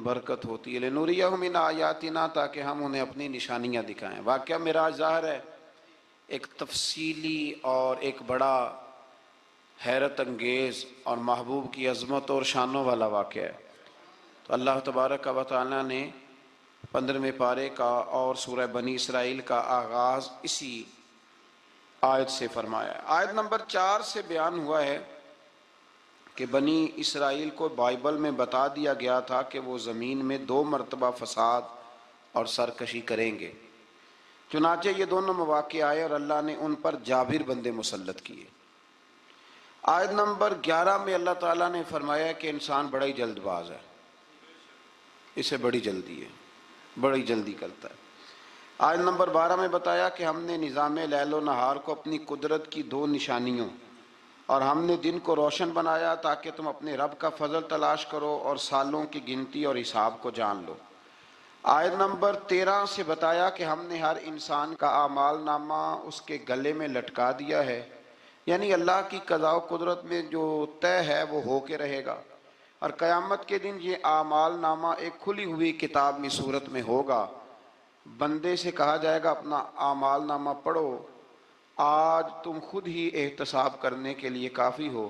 برکت ہوتی ہے۔ لنوریہ من آیاتنا، تاکہ ہم انہیں اپنی نشانیاں دکھائیں۔ واقعہ معراج ظاہر ہے ایک تفصیلی اور ایک بڑا حیرت انگیز اور محبوب کی عظمت اور شانوں والا واقعہ ہے۔ تو اللہ تبارک و تعالیٰ نے 15ویں پارے کا اور سورہ بنی اسرائیل کا آغاز اسی آیت سے فرمایا ہے۔ آیت نمبر 4 سے بیان ہوا ہے کہ بنی اسرائیل کو بائبل میں بتا دیا گیا تھا کہ وہ زمین میں 2 مرتبہ فساد اور سرکشی کریں گے، چنانچہ یہ دونوں مواقع آئے اور اللہ نے ان پر جابر بندے مسلط کیے۔ آیت نمبر 11 میں اللہ تعالیٰ نے فرمایا کہ انسان بڑا ہی جلد باز ہے، اسے بڑی جلدی ہے، بڑی جلدی کرتا ہے۔ آیت نمبر 12 میں بتایا کہ ہم نے نظام لیل و نہار کو اپنی قدرت کی 2 نشانیوں، اور ہم نے دن کو روشن بنایا تاکہ تم اپنے رب کا فضل تلاش کرو اور سالوں کی گنتی اور حساب کو جان لو۔ آیت نمبر 13 سے بتایا کہ ہم نے ہر انسان کا اعمال نامہ اس کے گلے میں لٹکا دیا ہے، یعنی اللہ کی قضاء و قدرت میں جو طے ہے وہ ہو کے رہے گا، اور قیامت کے دن یہ اعمال نامہ ایک کھلی ہوئی کتاب میں صورت میں ہوگا۔ بندے سے کہا جائے گا اپنا اعمال نامہ پڑھو، آج تم خود ہی احتساب کرنے کے لیے کافی ہو۔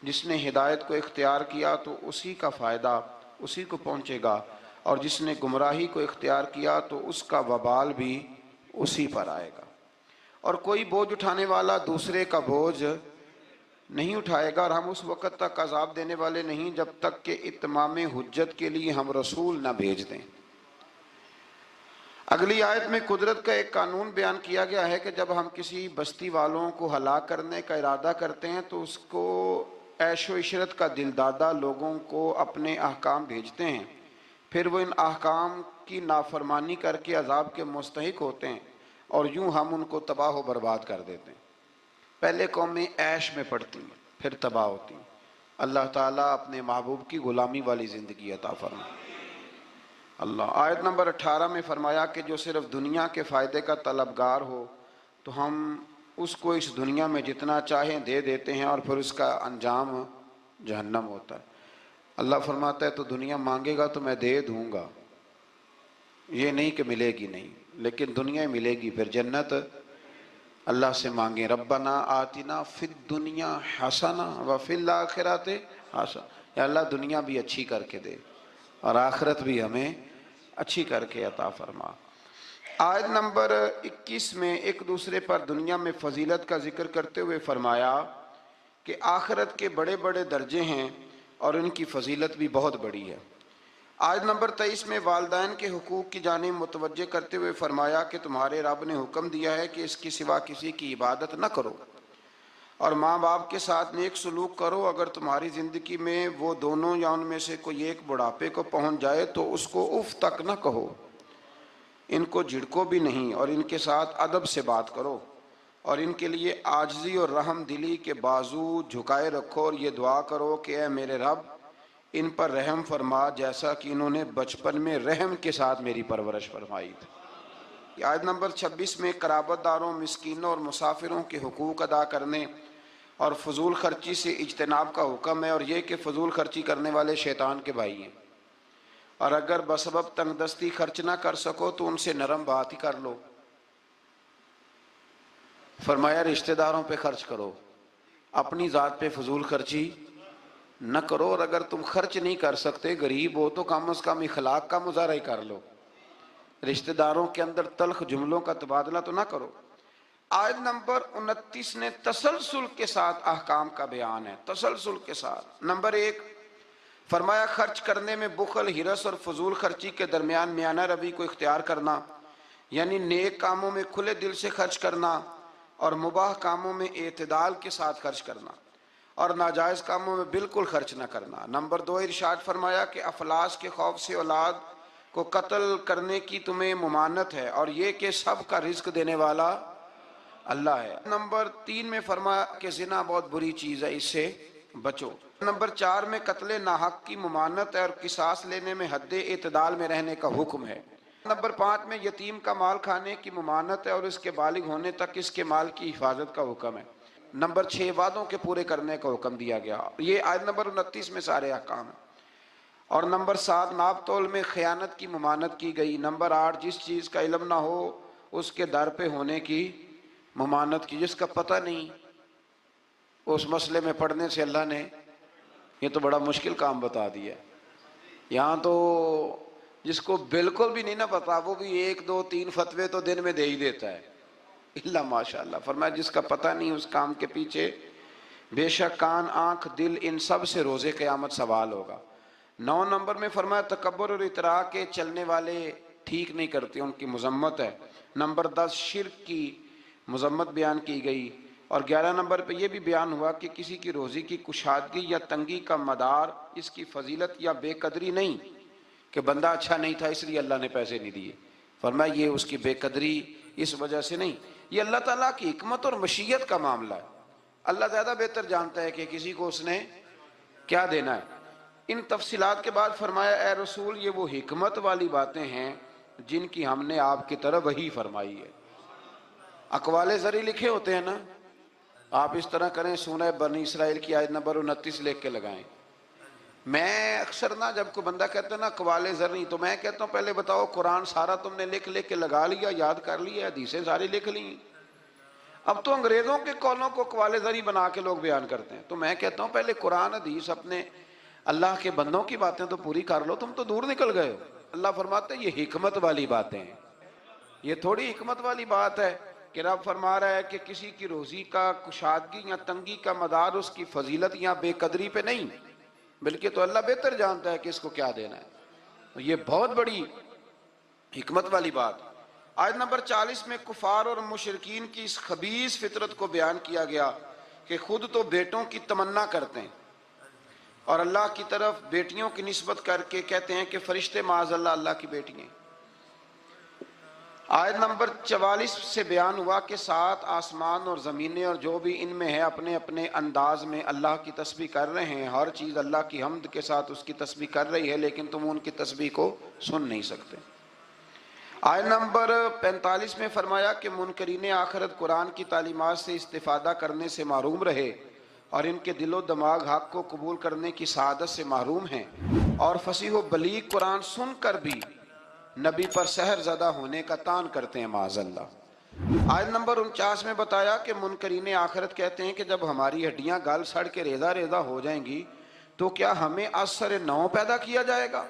جس نے ہدایت کو اختیار کیا تو اسی کا فائدہ اسی کو پہنچے گا، اور جس نے گمراہی کو اختیار کیا تو اس کا وبال بھی اسی پر آئے گا۔ اور کوئی بوجھ اٹھانے والا دوسرے کا بوجھ نہیں اٹھائے گا، اور ہم اس وقت تک عذاب دینے والے نہیں جب تک کہ اتمام حجت کے لیے ہم رسول نہ بھیج دیں۔ اگلی آیت میں قدرت کا ایک قانون بیان کیا گیا ہے کہ جب ہم کسی بستی والوں کو ہلاک کرنے کا ارادہ کرتے ہیں تو اس کو عیش و عشرت کا دل دادہ لوگوں کو اپنے احکام بھیجتے ہیں، پھر وہ ان احکام کی نافرمانی کر کے عذاب کے مستحق ہوتے ہیں، اور یوں ہم ان کو تباہ و برباد کر دیتے ہیں۔ پہلے قومیں عیش میں پڑتی ہیں پھر تباہ ہوتی ہیں۔ اللہ تعالیٰ اپنے محبوب کی غلامی والی زندگی عطا فرمائے۔ اللہ آیت نمبر 18 میں فرمایا کہ جو صرف دنیا کے فائدے کا طلبگار ہو تو ہم اس کو اس دنیا میں جتنا چاہیں دے دیتے ہیں، اور پھر اس کا انجام جہنم ہوتا ہے۔ اللہ فرماتا ہے تو دنیا مانگے گا تو میں دے دوں گا، یہ نہیں کہ ملے گی نہیں، لیکن دنیا ملے گی، پھر جنت اللہ سے مانگیں ربنا آتنا فی الدنیا حسنہ وفی الآخرۃ حسنہ، یا اللہ دنیا بھی اچھی کر کے دے اور آخرت بھی ہمیں اچھی کر کے عطا فرما۔ آیت نمبر 21 میں ایک دوسرے پر دنیا میں فضیلت کا ذکر کرتے ہوئے فرمایا کہ آخرت کے بڑے بڑے درجے ہیں اور ان کی فضیلت بھی بہت بڑی ہے۔ آیت نمبر 23 میں والدین کے حقوق کی جانب متوجہ کرتے ہوئے فرمایا کہ تمہارے رب نے حکم دیا ہے کہ اس کی سوا کسی کی عبادت نہ کرو، اور ماں باپ کے ساتھ نیک سلوک کرو، اگر تمہاری زندگی میں وہ دونوں یا ان میں سے کوئی ایک بڑھاپے کو پہنچ جائے تو اس کو اف تک نہ کہو، ان کو جھڑکو بھی نہیں، اور ان کے ساتھ ادب سے بات کرو، اور ان کے لیے عاجزی اور رحم دلی کے بازو جھکائے رکھو، اور یہ دعا کرو کہ اے میرے رب ان پر رحم فرما جیسا کہ انہوں نے بچپن میں رحم کے ساتھ میری پرورش فرمائی تھی۔ آیت نمبر 26 میں قرابت داروں، مسکینوں اور مسافروں کے حقوق ادا کرنے اور فضول خرچی سے اجتناب کا حکم ہے، اور یہ کہ فضول خرچی کرنے والے شیطان کے بھائی ہیں، اور اگر بسبب تنگ دستی خرچ نہ کر سکو تو ان سے نرم بات ہی کر لو۔ فرمایا رشتہ داروں پہ خرچ کرو، اپنی ذات پہ فضول خرچی نہ کرو، اور اگر تم خرچ نہیں کر سکتے، غریب ہو تو کم از کم اخلاق کا مظاہرہ ہی کر لو، رشتہ داروں کے اندر تلخ جملوں کا تبادلہ تو نہ کرو۔ آیت نمبر 29 نے تسلسل کے ساتھ احکام کا بیان ہے، تسلسل کے ساتھ۔ نمبر 1 فرمایا خرچ کرنے میں بخل، ہرس اور فضول خرچی کے درمیان میانہ روی کو اختیار کرنا، یعنی نیک کاموں میں کھلے دل سے خرچ کرنا اور مباح کاموں میں اعتدال کے ساتھ خرچ کرنا، اور ناجائز کاموں میں بالکل خرچ نہ کرنا۔ نمبر 2 ارشاد فرمایا کہ افلاس کے خوف سے اولاد کو قتل کرنے کی تمہیں ممانعت ہے، اور یہ کہ سب کا رزق دینے والا اللہ ہے۔ نمبر 3 میں فرمایا کہ زنا بہت بری چیز ہے، اس سے بچو۔ نمبر 4 میں قتل ناحق کی ممانعت ہے، اور قصاص لینے میں حد اعتدال میں رہنے کا حکم ہے۔ نمبر 5 میں یتیم کا مال کھانے کی ممانعت ہے، اور اس کے بالغ ہونے تک اس کے مال کی حفاظت کا حکم ہے۔ نمبر 6 وعدوں کے پورے کرنے کا حکم دیا گیا، یہ آیت نمبر 29 میں سارے احکام ہیں۔ اور نمبر 7 ناپ تول میں خیانت کی ممانعت کی گئی۔ نمبر 8 جس چیز کا علم نہ ہو اس کے در پہ ہونے کی ممانعت کی، جس کا پتہ نہیں اس مسئلے میں پڑھنے سے اللہ نے یہ تو بڑا مشکل کام بتا دیا۔ یہاں تو جس کو بالکل بھی نہیں نہ پتا وہ بھی 1 2 3 فتوے تو دن میں دے ہی دیتا ہے، اللہ ماشاءاللہ۔ فرمایا جس کا پتہ نہیں اس کام کے پیچھے بے شک کان آنکھ دل ان سب سے روز قیامت سوال ہوگا۔ 9 نمبر میں فرمایا تکبر اور اطراء کے چلنے والے ٹھیک نہیں کرتے، ان کی مذمت ہے۔ نمبر 10 شرک کی مذمت بیان کی گئی، اور 11 نمبر پہ یہ بھی بیان ہوا کہ کسی کی روزی کی کشادگی یا تنگی کا مدار اس کی فضیلت یا بے قدری نہیں کہ بندہ اچھا نہیں تھا اس لیے اللہ نے پیسے نہیں دیے، فرمایا یہ اس کی بے قدری اس وجہ سے نہیں، یہ اللہ تعالیٰ کی حکمت اور مشیت کا معاملہ ہے۔ اللہ زیادہ بہتر جانتا ہے کہ کسی کو اس نے کیا دینا ہے۔ ان تفصیلات کے بعد فرمایا اے رسول یہ وہ حکمت والی باتیں ہیں جن کی ہم نے آپ کی طرف وحی فرمائی ہے۔ اقوال زری لکھے ہوتے ہیں نا، آپ اس طرح کریں سورہ بنی اسرائیل کی آیت نمبر 29 لکھ کے لگائیں۔ میں اکثر نا جب کوئی بندہ کہتا ہے نا اقوال زری، تو میں کہتا ہوں پہلے بتاؤ قرآن سارا تم نے لکھ کے لگا لیا، یاد کر لیا، حدیثیں ساری لکھ لی؟ اب تو انگریزوں کے قولوں کو اقوال زری بنا کے لوگ بیان کرتے ہیں۔ تو میں کہتا ہوں پہلے قرآن حدیث اپنے اللہ کے بندوں کی باتیں تو پوری کر لو، تم تو دور نکل گئے ہو۔ اللہ فرماتے ہیں یہ حکمت والی باتیں ہیں، یہ تھوڑی حکمت والی بات ہے کہ رب فرما رہا ہے کہ کسی کی روزی کا کشادگی یا تنگی کا مدار اس کی فضیلت یا بے قدری پہ نہیں، بلکہ تو اللہ بہتر جانتا ہے کہ اس کو کیا دینا ہے۔ یہ بہت بڑی حکمت والی بات۔ آیت نمبر 40 میں کفار اور مشرکین کی اس خبیث فطرت کو بیان کیا گیا کہ خود تو بیٹوں کی تمنا کرتے ہیں اور اللہ کی طرف بیٹیوں کی نسبت کر کے کہتے ہیں کہ فرشتے معاذ اللہ اللہ کی بیٹی ہیں۔ آیت نمبر 44 سے بیان ہوا کہ 7 آسمان اور زمینیں اور جو بھی ان میں ہے اپنے اپنے انداز میں اللہ کی تسبیح کر رہے ہیں، ہر چیز اللہ کی حمد کے ساتھ اس کی تسبیح کر رہی ہے، لیکن تم ان کی تسبیح کو سن نہیں سکتے۔ آیت نمبر 45 میں فرمایا کہ منکرین آخرت قرآن کی تعلیمات سے استفادہ کرنے سے محروم رہے اور ان کے دل و دماغ حق کو قبول کرنے کی سعادت سے محروم ہیں، اور فصیح و بلیغ قرآن سن کر بھی نبی پر سحر زدہ ہونے کا تان کرتے ہیں معاذ اللہ۔ آیت نمبر 49 میں بتایا کہ منکرین آخرت کہتے ہیں کہ جب ہماری ہڈیاں گل سڑ کے ریزہ ریزہ ہو جائیں گی تو کیا ہمیں از سر نو پیدا کیا جائے گا؟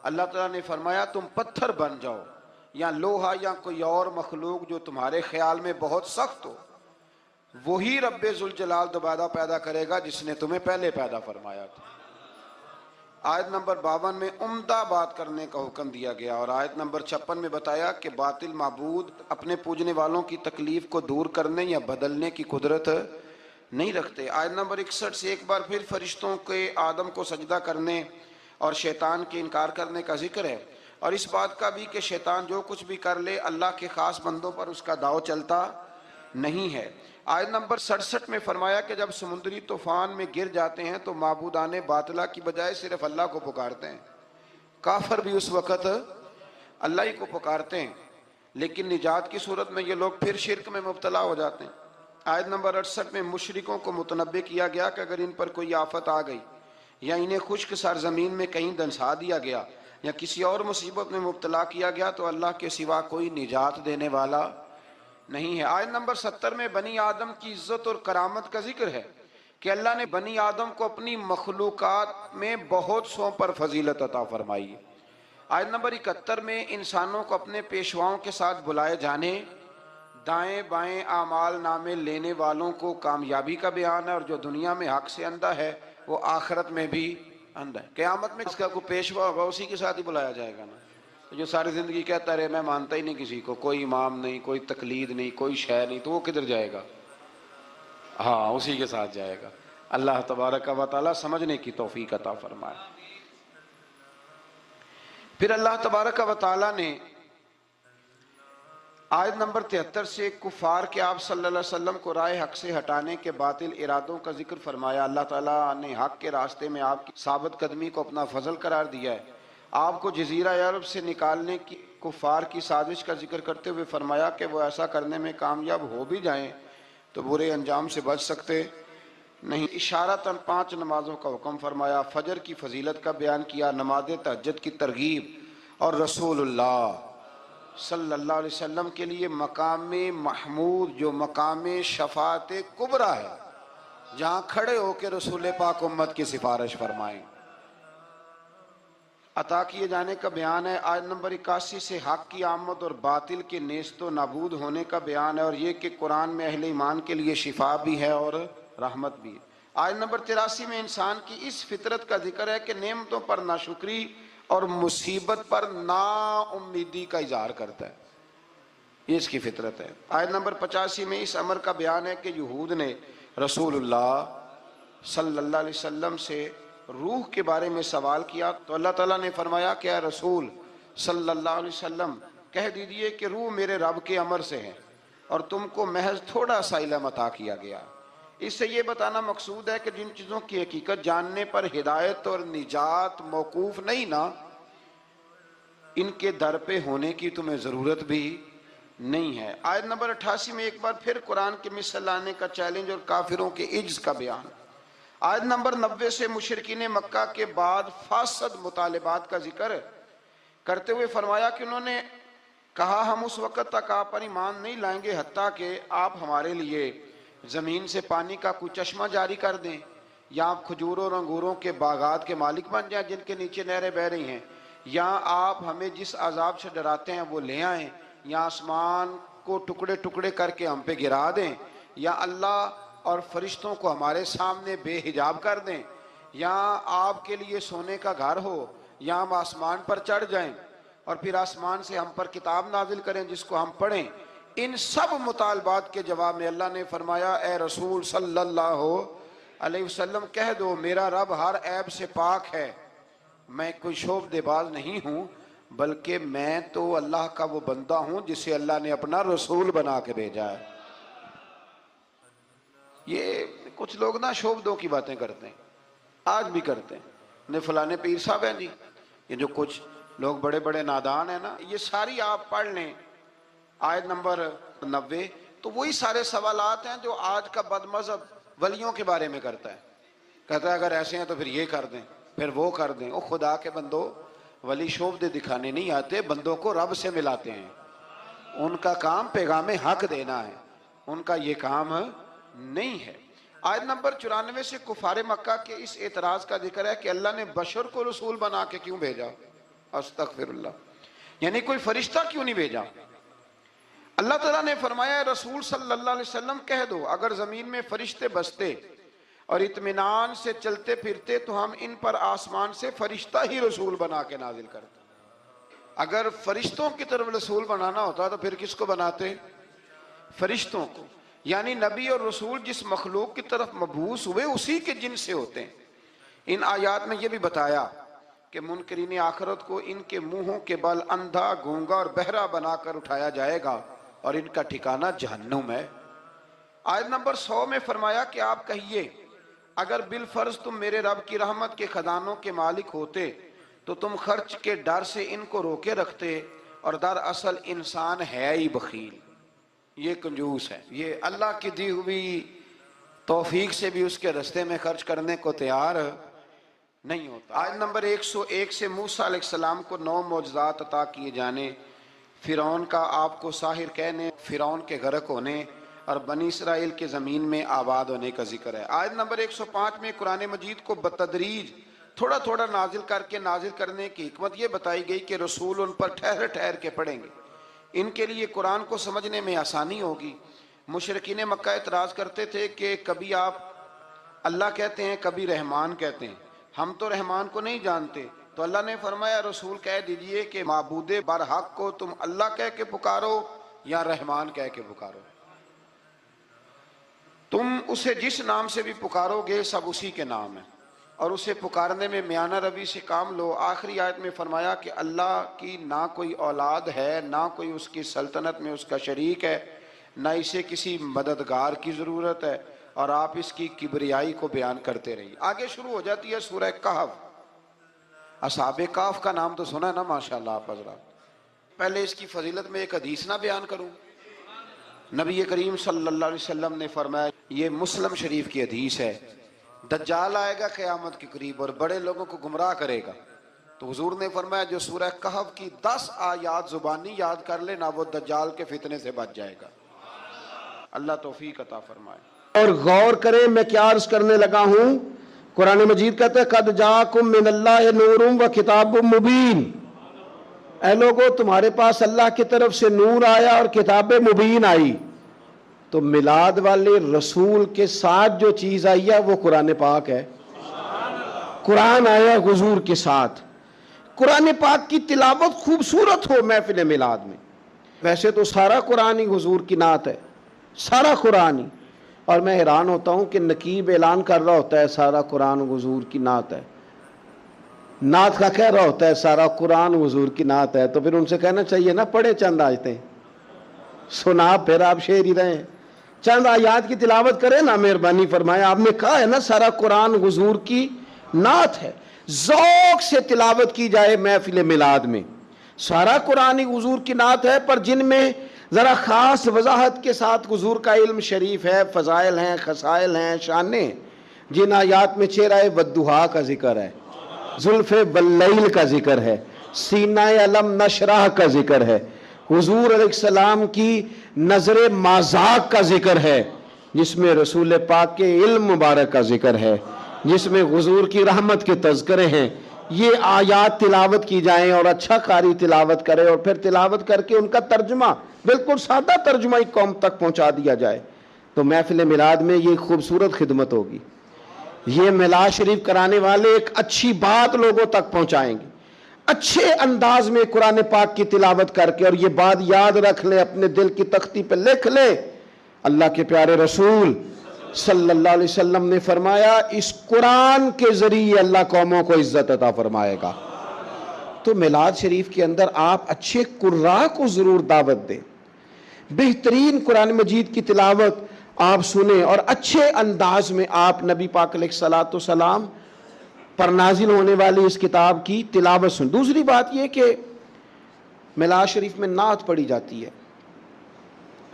اللہ تعالیٰ نے فرمایا تم پتھر بن جاؤ یا لوہا یا کوئی اور مخلوق جو تمہارے خیال میں بہت سخت ہو، وہی رب ذوالجلال دوبارہ پیدا کرے گا جس نے تمہیں پہلے پیدا فرمایا تھا۔ آیت نمبر 52 میں عمدہ بات کرنے کا حکم دیا گیا، اور آیت نمبر 56 میں بتایا کہ باطل معبود اپنے پوجنے والوں کی تکلیف کو دور کرنے یا بدلنے کی قدرت نہیں رکھتے۔ آیت نمبر 61 سے ایک بار پھر فرشتوں کے آدم کو سجدہ کرنے اور شیطان کے انکار کرنے کا ذکر ہے، اور اس بات کا بھی کہ شیطان جو کچھ بھی کر لے اللہ کے خاص بندوں پر اس کا داؤ چلتا نہیں ہے۔ آیت نمبر 67 میں فرمایا کہ جب سمندری طوفان میں گر جاتے ہیں تو معبودان باطلہ کی بجائے صرف اللہ کو پکارتے ہیں۔ کافر بھی اس وقت اللہ ہی کو پکارتے ہیں، لیکن نجات کی صورت میں یہ لوگ پھر شرک میں مبتلا ہو جاتے ہیں۔ آیت نمبر 68 میں مشرکوں کو متنبہ کیا گیا کہ اگر ان پر کوئی آفت آ گئی یا انہیں خشک سرزمین میں کہیں دنسا دیا گیا یا کسی اور مصیبت میں مبتلا کیا گیا تو اللہ کے سوا کوئی نجات دینے والا نہیں ہے۔ آیت نمبر 70 میں بنی آدم کی عزت اور کرامت کا ذکر ہے کہ اللہ نے بنی آدم کو اپنی مخلوقات میں بہت سو پر فضیلت عطا فرمائی ہے۔ آیت نمبر 71 میں انسانوں کو اپنے پیشواؤں کے ساتھ بلائے جانے، دائیں بائیں اعمال نامے لینے والوں کو کامیابی کا بیان ہے، اور جو دنیا میں حق سے اندھا ہے وہ آخرت میں بھی اندھا ہے۔ قیامت میں اس کا کوئی پیشوا ہوگا اسی کے ساتھ ہی بلایا جائے گا نا۔ جو ساری زندگی کہتا رہے میں مانتا ہی نہیں کسی کو، کوئی امام نہیں، کوئی تقلید نہیں، کوئی شے نہیں، تو وہ کدھر جائے گا؟ ہاں اسی کے ساتھ جائے گا۔ اللہ تبارک و تعالیٰ سمجھنے کی توفیق عطا فرمائے۔ پھر اللہ تبارک و تعالیٰ نے آیت نمبر 73 سے کفار کے آپ صلی اللہ علیہ وسلم کو راہ حق سے ہٹانے کے باطل ارادوں کا ذکر فرمایا۔ اللہ تعالیٰ نے حق کے راستے میں آپ کی ثابت قدمی کو اپنا فضل قرار دیا ہے۔ آپ کو جزیرہ عرب سے نکالنے کی کفار کی سازش کا ذکر کرتے ہوئے فرمایا کہ وہ ایسا کرنے میں کامیاب ہو بھی جائیں تو برے انجام سے بچ سکتے نہیں۔ اشارتاً 5 نمازوں کا حکم فرمایا، فجر کی فضیلت کا بیان کیا، نماز تہجد کی ترغیب، اور رسول اللہ صلی اللہ علیہ وسلم کے لیے مقام محمود جو مقام شفاعت کبریٰ ہے، جہاں کھڑے ہو کے رسول پاک امت کی سفارش فرمائیں، عطا کیے جانے کا بیان ہے۔ آیت نمبر 81 سے حق کی آمد اور باطل کے نیست و نابود ہونے کا بیان ہے، اور یہ کہ قرآن میں اہل ایمان کے لیے شفا بھی ہے اور رحمت بھی ہے۔ آیت نمبر 83 میں انسان کی اس فطرت کا ذکر ہے کہ نعمتوں پر ناشکری اور مصیبت پر نا امیدی کا اظہار کرتا ہے، یہ اس کی فطرت ہے۔ آیت نمبر 85 میں اس امر کا بیان ہے کہ یہود نے رسول اللہ صلی اللہ علیہ وسلم سے روح کے بارے میں سوال کیا تو اللہ تعالیٰ نے فرمایا کہ اے رسول صلی اللہ علیہ وسلم کہہ دیجئے کہ روح میرے رب کے امر سے ہے اور تم کو محض تھوڑا سا علم عطا کیا گیا۔ اس سے یہ بتانا مقصود ہے کہ جن چیزوں کی حقیقت جاننے پر ہدایت اور نجات موقوف نہیں نا، ان کے در پہ ہونے کی تمہیں ضرورت بھی نہیں ہے۔ آیت نمبر 88 میں ایک بار پھر قرآن کے مثل لانے کا چیلنج اور کافروں کے عجز کا بیان۔ آیت نمبر 90 سے مشرکین مکہ کے بعد فاسد مطالبات کا ذکر کرتے ہوئے فرمایا کہ انہوں نے کہا ہم اس وقت تک آپ پر ایمان نہیں لائیں گے حتیٰ کہ آپ ہمارے لیے زمین سے پانی کا کوئی چشمہ جاری کر دیں، یا آپ کھجوروں اور انگوروں کے باغات کے مالک بن جائیں جن کے نیچے نہریں بہہ رہی ہیں، یا آپ ہمیں جس عذاب سے ڈراتے ہیں وہ لے آئیں، یا آسمان کو ٹکڑے ٹکڑے کر کے ہم پہ گرا دیں، یا اللہ اور فرشتوں کو ہمارے سامنے بے حجاب کر دیں، یا آپ کے لیے سونے کا گھر ہو، یا ہم آسمان پر چڑھ جائیں اور پھر آسمان سے ہم پر کتاب نازل کریں جس کو ہم پڑھیں۔ ان سب مطالبات کے جواب میں اللہ نے فرمایا اے رسول صلی اللہ علیہ وسلم کہہ دو میرا رب ہر عیب سے پاک ہے، میں کوئی شعبدے باز نہیں ہوں، بلکہ میں تو اللہ کا وہ بندہ ہوں جسے اللہ نے اپنا رسول بنا کے بھیجا ہے۔ یہ کچھ لوگ نا شعبدوں کی باتیں کرتے ہیں، آج بھی کرتے ہیں، فلانے پیر صاحب ہیں جی، یہ جو کچھ لوگ بڑے بڑے نادان ہیں نا، یہ ساری آپ پڑھ لیں آیت نمبر 90، تو وہی سارے سوالات ہیں جو آج کا بد مذہب ولیوں کے بارے میں کرتا ہے، کہتا ہے اگر ایسے ہیں تو پھر یہ کر دیں پھر وہ کر دیں۔ او خدا کے بندو، ولی شعبدے دکھانے نہیں آتے، بندوں کو رب سے ملاتے ہیں، ان کا کام پیغام حق دینا ہے، ان کا یہ کام نہیں ہے۔ آیت نمبر 94 سے کفار مکہ کے اس اعتراض کا ذکر ہے کہ اللہ نے بشر کو رسول بنا کے کیوں بھیجا، استغفر اللہ، یعنی کوئی فرشتہ کیوں نہیں بھیجا؟ اللہ تعالیٰ نے فرمایا رسول صلی اللہ علیہ وسلم کہہ دو اگر زمین میں فرشتے بستے اور اطمینان سے چلتے پھرتے تو ہم ان پر آسمان سے فرشتہ ہی رسول بنا کے نازل کرتے۔ اگر فرشتوں کی طرف رسول بنانا ہوتا تو پھر کس کو بناتے؟ فرشتوں کو، یعنی نبی اور رسول جس مخلوق کی طرف مبعوث ہوئے اسی کے جن سے ہوتے ہیں۔ ان آیات میں یہ بھی بتایا کہ منکرین آخرت کو ان کے منہوں کے بل اندھا، گونگا اور بہرا بنا کر اٹھایا جائے گا اور ان کا ٹھکانہ جہنم ہے۔ آیت نمبر 100 میں فرمایا کہ آپ کہیے اگر بالفرض تم میرے رب کی رحمت کے خزانوں کے مالک ہوتے تو تم خرچ کے ڈر سے ان کو روکے رکھتے، اور دراصل انسان ہے ہی بخیل، یہ کنجوس ہے، یہ اللہ کی دی ہوئی توفیق سے بھی اس کے رستے میں خرچ کرنے کو تیار نہیں ہوتا۔ آیت نمبر 101 سے موسیٰ علیہ السلام کو 9 معجزات عطا کیے جانے، فرعون کا آپ کو ساحر کہنے، فرعون کے غرق ہونے اور بنی اسرائیل کے زمین میں آباد ہونے کا ذکر ہے۔ آیت نمبر 105 میں قرآن مجید کو بتدریج تھوڑا تھوڑا نازل کر کے نازل کرنے کی حکمت یہ بتائی گئی کہ رسول ان پر ٹھہر ٹھہر کے پڑھیں گے، ان کے لیے قرآن کو سمجھنے میں آسانی ہوگی۔ مشرکین مکہ اعتراض کرتے تھے کہ کبھی آپ اللہ کہتے ہیں کبھی رحمان کہتے ہیں، ہم تو رحمان کو نہیں جانتے، تو اللہ نے فرمایا رسول کہہ دیجئے کہ معبود برحق کو تم اللہ کہہ کے پکارو یا رحمان کہہ کے پکارو، تم اسے جس نام سے بھی پکارو گے سب اسی کے نام ہیں، اور اسے پکارنے میں میانہ روی سے کام لو۔ آخری آیت میں فرمایا کہ اللہ کی نہ کوئی اولاد ہے، نہ کوئی اس کی سلطنت میں اس کا شریک ہے، نہ اسے کسی مددگار کی ضرورت ہے، اور آپ اس کی کبریائی کو بیان کرتے رہیے۔ آگے شروع ہو جاتی ہے سورہ کہف۔ اصحاب کہف کا نام تو سنا ہے نا ماشاءاللہ آپ حضرات۔ پہلے اس کی فضیلت میں ایک حدیث نہ بیان کروں؟ نبی کریم صلی اللہ علیہ وسلم نے فرمایا، یہ مسلم شریف کی حدیث ہے، دجال آئے گا قیامت کے قریب اور بڑے لوگوں کو گمراہ کرے گا، تو حضور نے فرمایا جو سورہ کہف کی 10 آیات زبانی یاد کر لے نہ وہ دجال کے فتنے سے بچ جائے گا۔ اللہ توفیق عطا فرمائے۔ اور غور کریں میں کیا عرض کرنے لگا ہوں۔ قرآن مجید کہتا ہے قد جاءکم من اللہ نور و کتاب مبین، اے لوگو تمہارے پاس اللہ کی طرف سے نور آیا اور کتاب مبین آئی۔ تو میلاد والے رسول کے ساتھ جو چیز آئی ہے وہ قرآن پاک ہے، قرآن آیا حضور کے ساتھ۔ قرآن پاک کی تلاوت خوبصورت ہو محفل میلاد میں، ویسے تو سارا قرآن ہی حضور کی نعت ہے، سارا قرآن ہی، اور میں حیران ہوتا ہوں کہ نقیب اعلان کر رہا ہوتا ہے سارا قرآن حضور کی نعت ہے، نعت کا کہہ رہا ہوتا ہے سارا قرآن حضور کی نعت ہے، تو پھر ان سے کہنا چاہیے نا پڑھے چند آیتیں، سنا پھر آپ شعر ہی رہیں، چند آیات کی تلاوت کریں نا، مہربانی فرمایا۔ آپ نے کہا ہے نا سارا قرآن حضور کی نعت ہے، ذوق سے تلاوت کی جائے محفل میلاد میں، سارا قرآن ہی حضور کی نعت ہے، پر جن میں ذرا خاص وضاحت کے ساتھ حضور کا علم شریف ہے، فضائل ہیں، خصائل ہیں، شانیں، جن آیات میں چہرہ والضحیٰ کا ذکر ہے، زلف واللیل کا ذکر ہے، سینہ علم نشرح کا ذکر ہے، حضور علیہ السلام کی نظر مازاق کا ذکر ہے، جس میں رسول پاک کے علم مبارک کا ذکر ہے، جس میں حضور کی رحمت کے تذکرے ہیں، یہ آیات تلاوت کی جائیں اور اچھا قاری تلاوت کرے اور پھر تلاوت کر کے ان کا ترجمہ، بالکل سادہ ترجمہ ہی قوم تک پہنچا دیا جائے، تو محفل میلاد میں یہ خوبصورت خدمت ہوگی۔ یہ میلاد شریف کرانے والے ایک اچھی بات لوگوں تک پہنچائیں گے، اچھے انداز میں قرآن پاک کی تلاوت کر کے، اور یہ بات یاد رکھ لیں، اپنے دل کی تختی پہ لکھ لیں، اللہ کے پیارے رسول صلی اللہ علیہ وسلم نے فرمایا اس قرآن کے ذریعے اللہ قوموں کو عزت عطا فرمائے گا۔ تو میلاد شریف کے اندر آپ اچھے قراء کو ضرور دعوت دیں، بہترین قرآن مجید کی تلاوت آپ سنیں، اور اچھے انداز میں آپ نبی پاک علیہ الصلاۃ والسلام پر نازل ہونے والی اس کتاب کی تلاوت سنیں۔ دوسری بات یہ کہ میلاد شریف میں نعت پڑھی جاتی ہے۔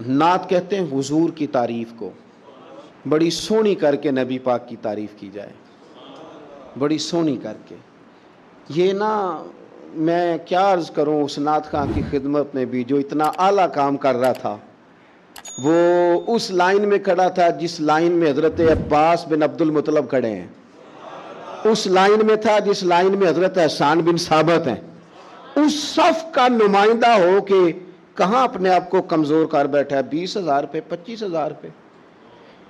نعت کہتے ہیں حضور کی تعریف کو، بڑی سونی کر کے نبی پاک کی تعریف کی جائے، بڑی سونی کر کے۔ یہ نا میں کیا عرض کروں اس نعت خواں کی خدمت میں بھی جو اتنا اعلیٰ کام کر رہا تھا، وہ اس لائن میں کھڑا تھا جس لائن میں حضرت عباس بن عبد المطلب کھڑے ہیں، اس لائن میں تھا جس لائن میں حضرت حسان بن ثابت ہیں۔ اس صف کا نمائندہ ہو کے کہاں اپنے آپ کو کمزور کر بیٹھا ہے، 20,000 پہ 25,000 پہ،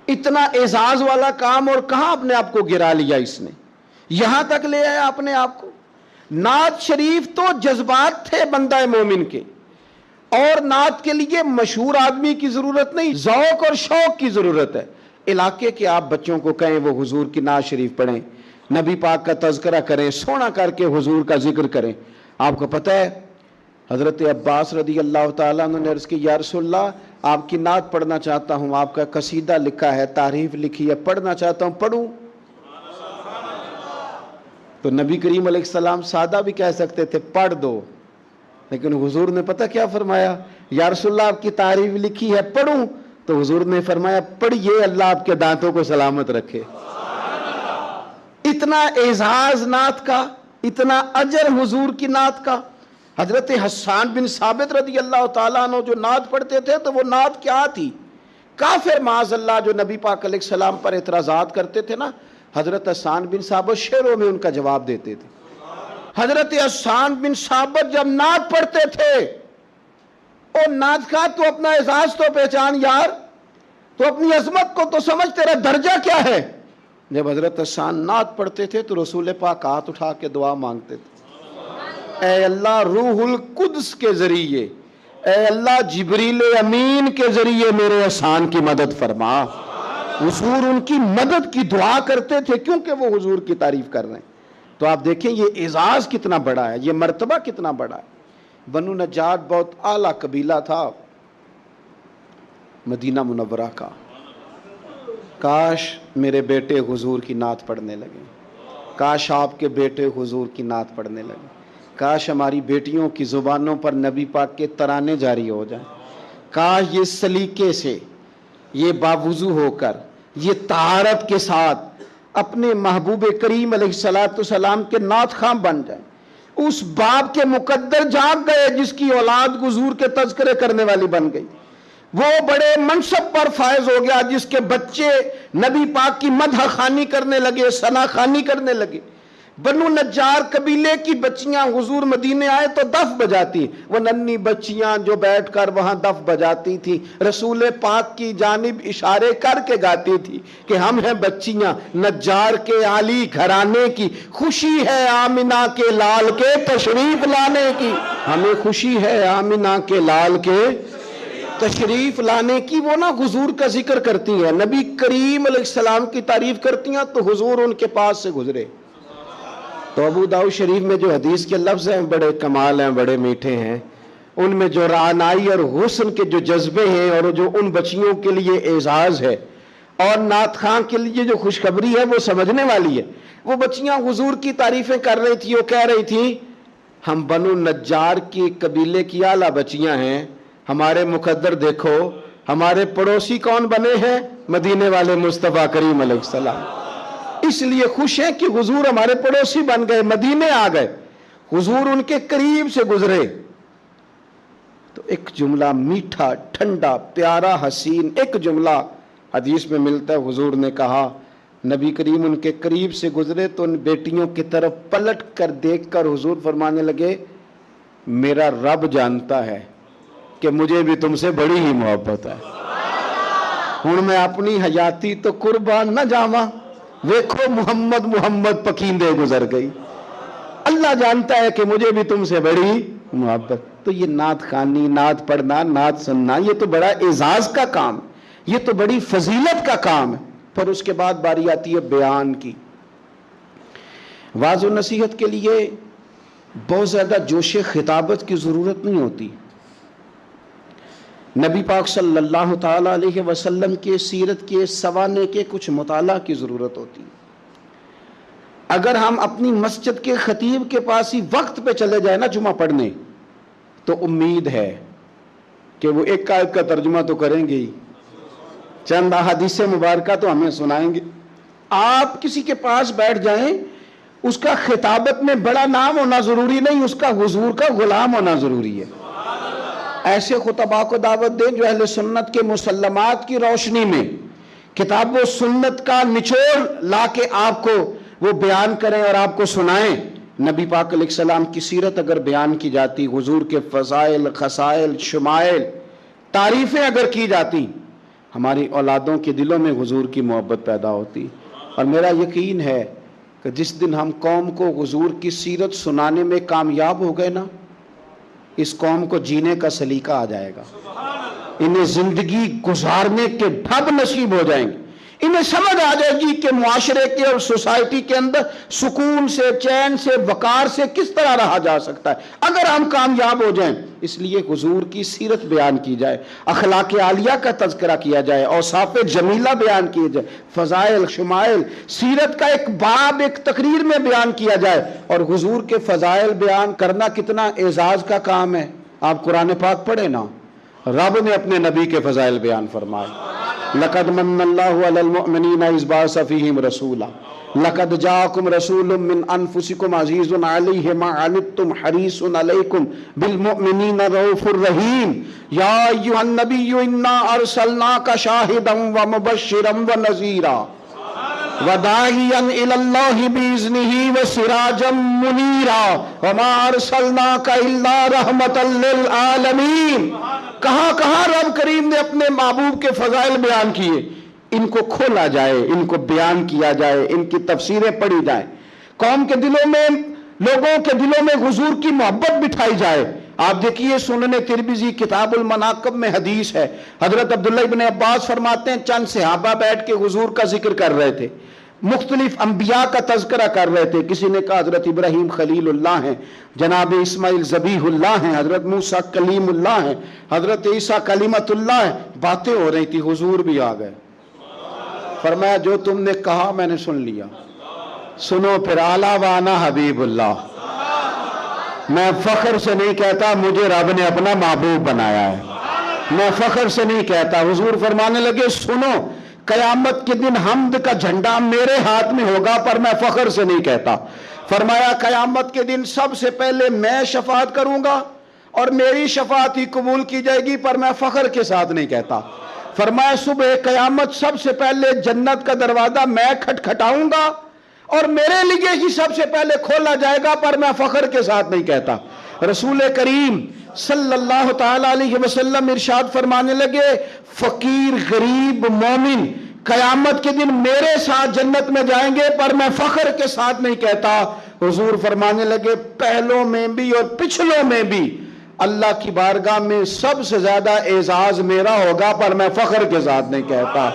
اتنا اعزاز والا کام، اور کہاں اپنے آپ کو گرا لیا اس نے، یہاں تک لے آیا اپنے آپ کو۔ نعت شریف تو جذبات تھے بندہ مومن کے، اور نعت کے لیے مشہور آدمی کی ضرورت نہیں، ذوق اور شوق کی ضرورت ہے۔ علاقے کے آپ بچوں کو کہیں وہ حضور کی نعت شریف پڑھیں، نبی پاک کا تذکرہ کریں، سونا کر کے حضور کا ذکر کریں۔ آپ کو پتہ ہے حضرت عباس رضی اللہ تعالیٰ عنہ نے عرض کی یا رسول اللہ آپ کی نعت پڑھنا چاہتا ہوں، آپ کا قصیدہ لکھا ہے، تعریف لکھی ہے، پڑھنا چاہتا ہوں، پڑھوں؟ تو نبی کریم علیہ السلام سادہ بھی کہہ سکتے تھے پڑھ دو، لیکن حضور نے پتہ کیا فرمایا، یا رسول اللہ آپ کی تعریف لکھی ہے، پڑھوں؟ تو حضور نے فرمایا پڑھیے، اللہ آپ کے دانتوں کو سلامت رکھے۔ اتنا اعزاز نعت کا، اتنا اجر حضور کی نعت کا۔ حضرت حسان بن ثابت رضی اللہ تعالیٰ عنہ جو نعت پڑھتے تھے تو وہ نعت کیا تھی؟ کافر معاذ اللہ جو نبی پاک علیہ السلام پر اعتراضات کرتے تھے نا، حضرت حسان بن ثابت شعروں میں ان کا جواب دیتے تھے۔ حضرت حسان بن ثابت جب نعت پڑھتے تھے، اور نعت کا تو اپنا اعزاز تو پہچان یار، تو اپنی عظمت کو تو سمجھ، تیرا درجہ کیا ہے۔ جب حضرت حسان نعت پڑھتے تھے تو رسول پاک ہاتھ اٹھا کے دعا مانگتے تھے، اے اللہ روح القدس کے ذریعے، اے اللہ جبریل امین کے ذریعے میرے حسان کی مدد فرما۔ حضور ان کی مدد کی دعا کرتے تھے کیونکہ وہ حضور کی تعریف کر رہے ہیں۔ تو آپ دیکھیں یہ اعزاز کتنا بڑا ہے، یہ مرتبہ کتنا بڑا ہے۔ بنو نجار بہت اعلیٰ قبیلہ تھا مدینہ منورہ کا۔ کاش میرے بیٹے حضور کی نعت پڑھنے لگے، کاش آپ کے بیٹے حضور کی نعت پڑھنے لگے، کاش ہماری بیٹیوں کی زبانوں پر نبی پاک کے ترانے جاری ہو جائیں، کاش یہ سلیقے سے، یہ باوضو ہو کر، یہ طہارت کے ساتھ اپنے محبوب کریم علیہ الصلاۃ والسلام کے نعت خواں بن جائیں۔ اس باپ کے مقدر جاگ گئے جس کی اولاد حضور کے تذکرے کرنے والی بن گئی، وہ بڑے منصب پر فائز ہو گیا جس کے بچے نبی پاک کی مدح خوانی کرنے لگے، ثنا خوانی کرنے لگے۔ بنو نجار قبیلے کی بچیاں حضور مدینے آئے تو دف بجاتی، وہ ننھی بچیاں جو بیٹھ کر وہاں دف بجاتی تھی، رسول پاک کی جانب اشارے کر کے گاتی تھی کہ ہم ہیں بچیاں نجار کے عالی گھرانے کی، خوشی ہے آمنہ کے لال کے تشریف لانے کی، ہمیں خوشی ہے آمنہ کے لال کے تشریف لانے کی۔ وہ نا حضور کا ذکر کرتی ہیں، نبی کریم علیہ السلام کی تعریف کرتی ہیں تو حضور ان کے پاس سے گزرے۔ تو ابو داؤد شریف میں جو حدیث کے لفظ ہیں بڑے کمال ہیں، بڑے میٹھے ہیں، ان میں جو رعنائی اور حسن کے جو جذبے ہیں اور جو ان بچیوں کے لیے اعزاز ہے اور نعت خواں کے لیے جو خوشخبری ہے وہ سمجھنے والی ہے۔ وہ بچیاں حضور کی تعریفیں کر رہی تھی، وہ کہہ رہی تھی ہم بنو نجار کی قبیلے کی اعلیٰ بچیاں ہیں. ہمارے مقدر دیکھو ہمارے پڑوسی کون بنے ہیں؟ مدینے والے مصطفیٰ کریم علیہ السلام. اس لیے خوش ہیں کہ حضور ہمارے پڑوسی بن گئے، مدینے آ گئے، حضور ان کے قریب سے گزرے. تو ایک جملہ میٹھا ٹھنڈا پیارا حسین ایک جملہ حدیث میں ملتا ہے. حضور نے کہا نبی کریم ان کے قریب سے گزرے تو ان بیٹیوں کی طرف پلٹ کر دیکھ کر حضور فرمانے لگے میرا رب جانتا ہے کہ مجھے بھی تم سے بڑی ہی محبت ہے. ہن میں اپنی حیاتی تو قربان نہ جاواں، ویکھو محمد محمد پکیندے گزر گئی. اللہ جانتا ہے کہ مجھے بھی تم سے بڑی محبت. تو یہ نعت خوانی، نعت پڑھنا، نعت سننا، یہ تو بڑا اعزاز کا کام، یہ تو بڑی فضیلت کا کام ہے. پھر اس کے بعد باری آتی ہے بیان کی. واعظ و نصیحت کے لیے بہت زیادہ جوش خطابت کی ضرورت نہیں ہوتی. نبی پاک صلی اللہ تعالی علیہ وسلم کے سیرت کے سوانے کے کچھ مطالعہ کی ضرورت ہوتی. اگر ہم اپنی مسجد کے خطیب کے پاس ہی وقت پہ چلے جائیں نا جمعہ پڑھنے، تو امید ہے کہ وہ ایک آیت کا ترجمہ تو کریں گے ہی، چند احادیث مبارکہ تو ہمیں سنائیں گے. آپ کسی کے پاس بیٹھ جائیں، اس کا خطابت میں بڑا نام ہونا ضروری نہیں، اس کا حضور کا غلام ہونا ضروری ہے. ایسے خطباء کو دعوت دیں جو اہل سنت کے مسلمات کی روشنی میں کتاب و سنت کا نچوڑ لا کے آپ کو وہ بیان کریں اور آپ کو سنائیں. نبی پاک علیہ السلام کی سیرت اگر بیان کی جاتی، حضور کے فضائل، خصائل، شمائل، تعریفیں اگر کی جاتی، ہماری اولادوں کے دلوں میں حضور کی محبت پیدا ہوتی. اور میرا یقین ہے کہ جس دن ہم قوم کو حضور کی سیرت سنانے میں کامیاب ہو گئے نا، اس قوم کو جینے کا سلیقہ آ جائے گا، انہیں زندگی گزارنے کے ڈھب نصیب ہو جائیں گے. انہیں سمجھ آ جائے گی کہ معاشرے کے اور سوسائٹی کے اندر سکون سے، چین سے، وقار سے کس طرح رہا جا سکتا ہے اگر ہم کامیاب ہو جائیں. اس لیے حضور کی سیرت بیان کی جائے، اخلاق عالیہ کا تذکرہ کیا جائے، اوصاف جمیلہ بیان کیے جائے، فضائل، شمائل، سیرت کا ایک باب ایک تقریر میں بیان کیا جائے. اور حضور کے فضائل بیان کرنا کتنا اعزاز کا کام ہے. آپ قرآن پاک پڑھیں نا، رب نے اپنے نبی کے فضائل بیان فرمائے. لقد من اللہ علی المؤمنین اذ بعث فیہم رسولا لقد جاءکم رسول من انفسکم عزیز علیہ ما عنتم حریص علیکم بالمؤمنین رؤوف الرحیم یا ایھا النبی انا ارسلناک شاہدا ومبشرا ونذیرا وداعیا الی اللہ باذنہ وسراجا منیرا وما ارسلناک الا رحمتا للعالمین. کہاں کہاں رب کریم نے اپنے محبوب کے فضائل بیان کیے. ان کو کھولا جائے، ان کو بیان کیا جائے، ان کی تفسیریں پڑھی جائیں، قوم کے دلوں میں، لوگوں کے دلوں میں حضور کی محبت بٹھائی جائے. آپ دیکھیے سنن ترمذی کتاب المناقب میں حدیث ہے، حضرت عبداللہ ابن عباس فرماتے ہیں چند صحابہ بیٹھ کے حضور کا ذکر کر رہے تھے، مختلف انبیاء کا تذکرہ کر رہے تھے. کسی نے کہا حضرت ابراہیم خلیل اللہ ہیں، جناب اسماعیل ذبیح اللہ ہیں، حضرت موسیٰ کلیم اللہ ہیں، حضرت عیسیٰ کلمت اللہ ہیں. باتیں ہو رہی تھی، حضور بھی آ گئے. فرمایا جو تم نے کہا میں نے سن لیا، سنو پھر اعلیٰ وانا حبیب اللہ. میں فخر سے نہیں کہتا مجھے رب نے اپنا محبوب بنایا ہے، میں فخر سے نہیں کہتا. حضور فرمانے لگے سنو، قیامت کے دن حمد کا جھنڈا میرے ہاتھ میں ہوگا پر میں فخر سے نہیں کہتا. فرمایا قیامت کے دن سب سے پہلے میں شفاعت کروں گا اور میری شفاعت ہی قبول کی جائے گی پر میں فخر کے ساتھ نہیں کہتا. فرمایا صبح قیامت سب سے پہلے جنت کا دروازہ میں کھٹکھٹاؤں گا اور میرے لیے ہی سب سے پہلے کھولا جائے گا پر میں فخر کے ساتھ نہیں کہتا. رسول کریم صلی اللہ تعالی علیہ وسلم ارشاد فرمانے لگے فقیر، غریب، مومن قیامت کے دن میرے ساتھ جنت میں جائیں گے پر میں فخر کے ساتھ نہیں کہتا. حضور فرمانے لگے پہلوں میں بھی اور پچھلوں میں بھی اللہ کی بارگاہ میں سب سے زیادہ اعزاز میرا ہوگا پر میں فخر کے ساتھ نہیں کہتا.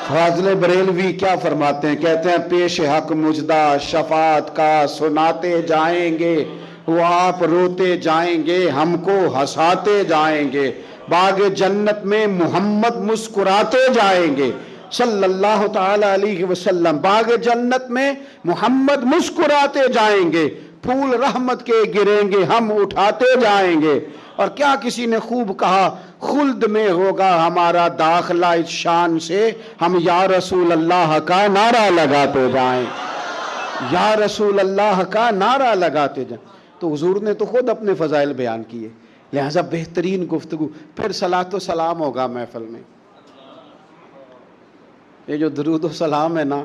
فاضل بریلوی کیا فرماتے ہیں؟ کہتے ہیں پیش حق مجدہ شفاعت کا سناتے جائیں گے، وہ آپ روتے جائیں گے، ہم کو ہنساتے جائیں گے. باغ جنت میں محمد مسکراتے جائیں گے صلی اللہ تعالی علیہ وسلم. باغ جنت میں محمد مسکراتے جائیں گے. پھول رحمت کے گریں گے ہم اٹھاتے جائیں گے. اور کیا کسی نے خوب کہا, خلد میں ہوگا ہمارا داخلہ اس شان سے ہم یا رسول اللہ کا نعرہ لگاتے جائیں, یا رسول اللہ کا نعرہ لگاتے جائیں. تو حضور نے تو خود اپنے فضائل بیان کیے, لہذا بہترین گفتگو. پھر صلاۃ و سلام ہوگا محفل میں. یہ جو درود و سلام ہے نا,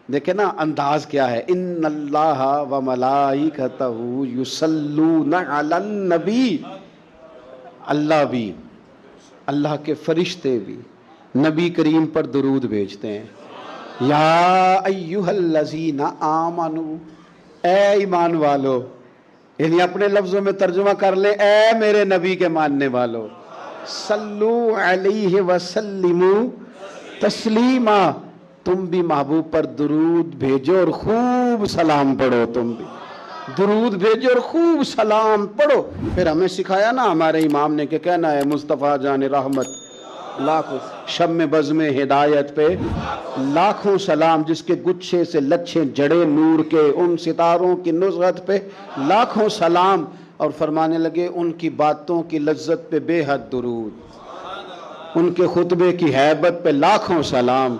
دیکھیں نا انداز کیا ہے. ان اللہ و ملائکتہ یصلون علی النبی, اللہ بھی, اللہ کے فرشتے بھی نبی کریم پر درود بھیجتے ہیں. یا ایھا الذین آمنو, اے ایمان والو, یعنی اپنے لفظوں میں ترجمہ کر لیں, اے میرے نبی کے ماننے والو, صلو علیہ وسلموا تسلیما, تم بھی محبوب پر درود بھیجو اور خوب سلام پڑھو. تم بھی درود بھیجو اور خوب سلام پڑھو. پھر ہمیں سکھایا نا ہمارے امام نے کہ کہنا ہے مصطفیٰ جان رحمت لاکھوں شم بزم ہدایت پہ لاکھوں سلام, جس کے گچھے سے لچھے جڑے نور کے ان ستاروں کی نصرت پہ لاکھوں سلام. اور فرمانے لگے ان کی باتوں کی لذت پہ بے حد درود, ان کے خطبے کی ہیبت پہ لاکھوں سلام,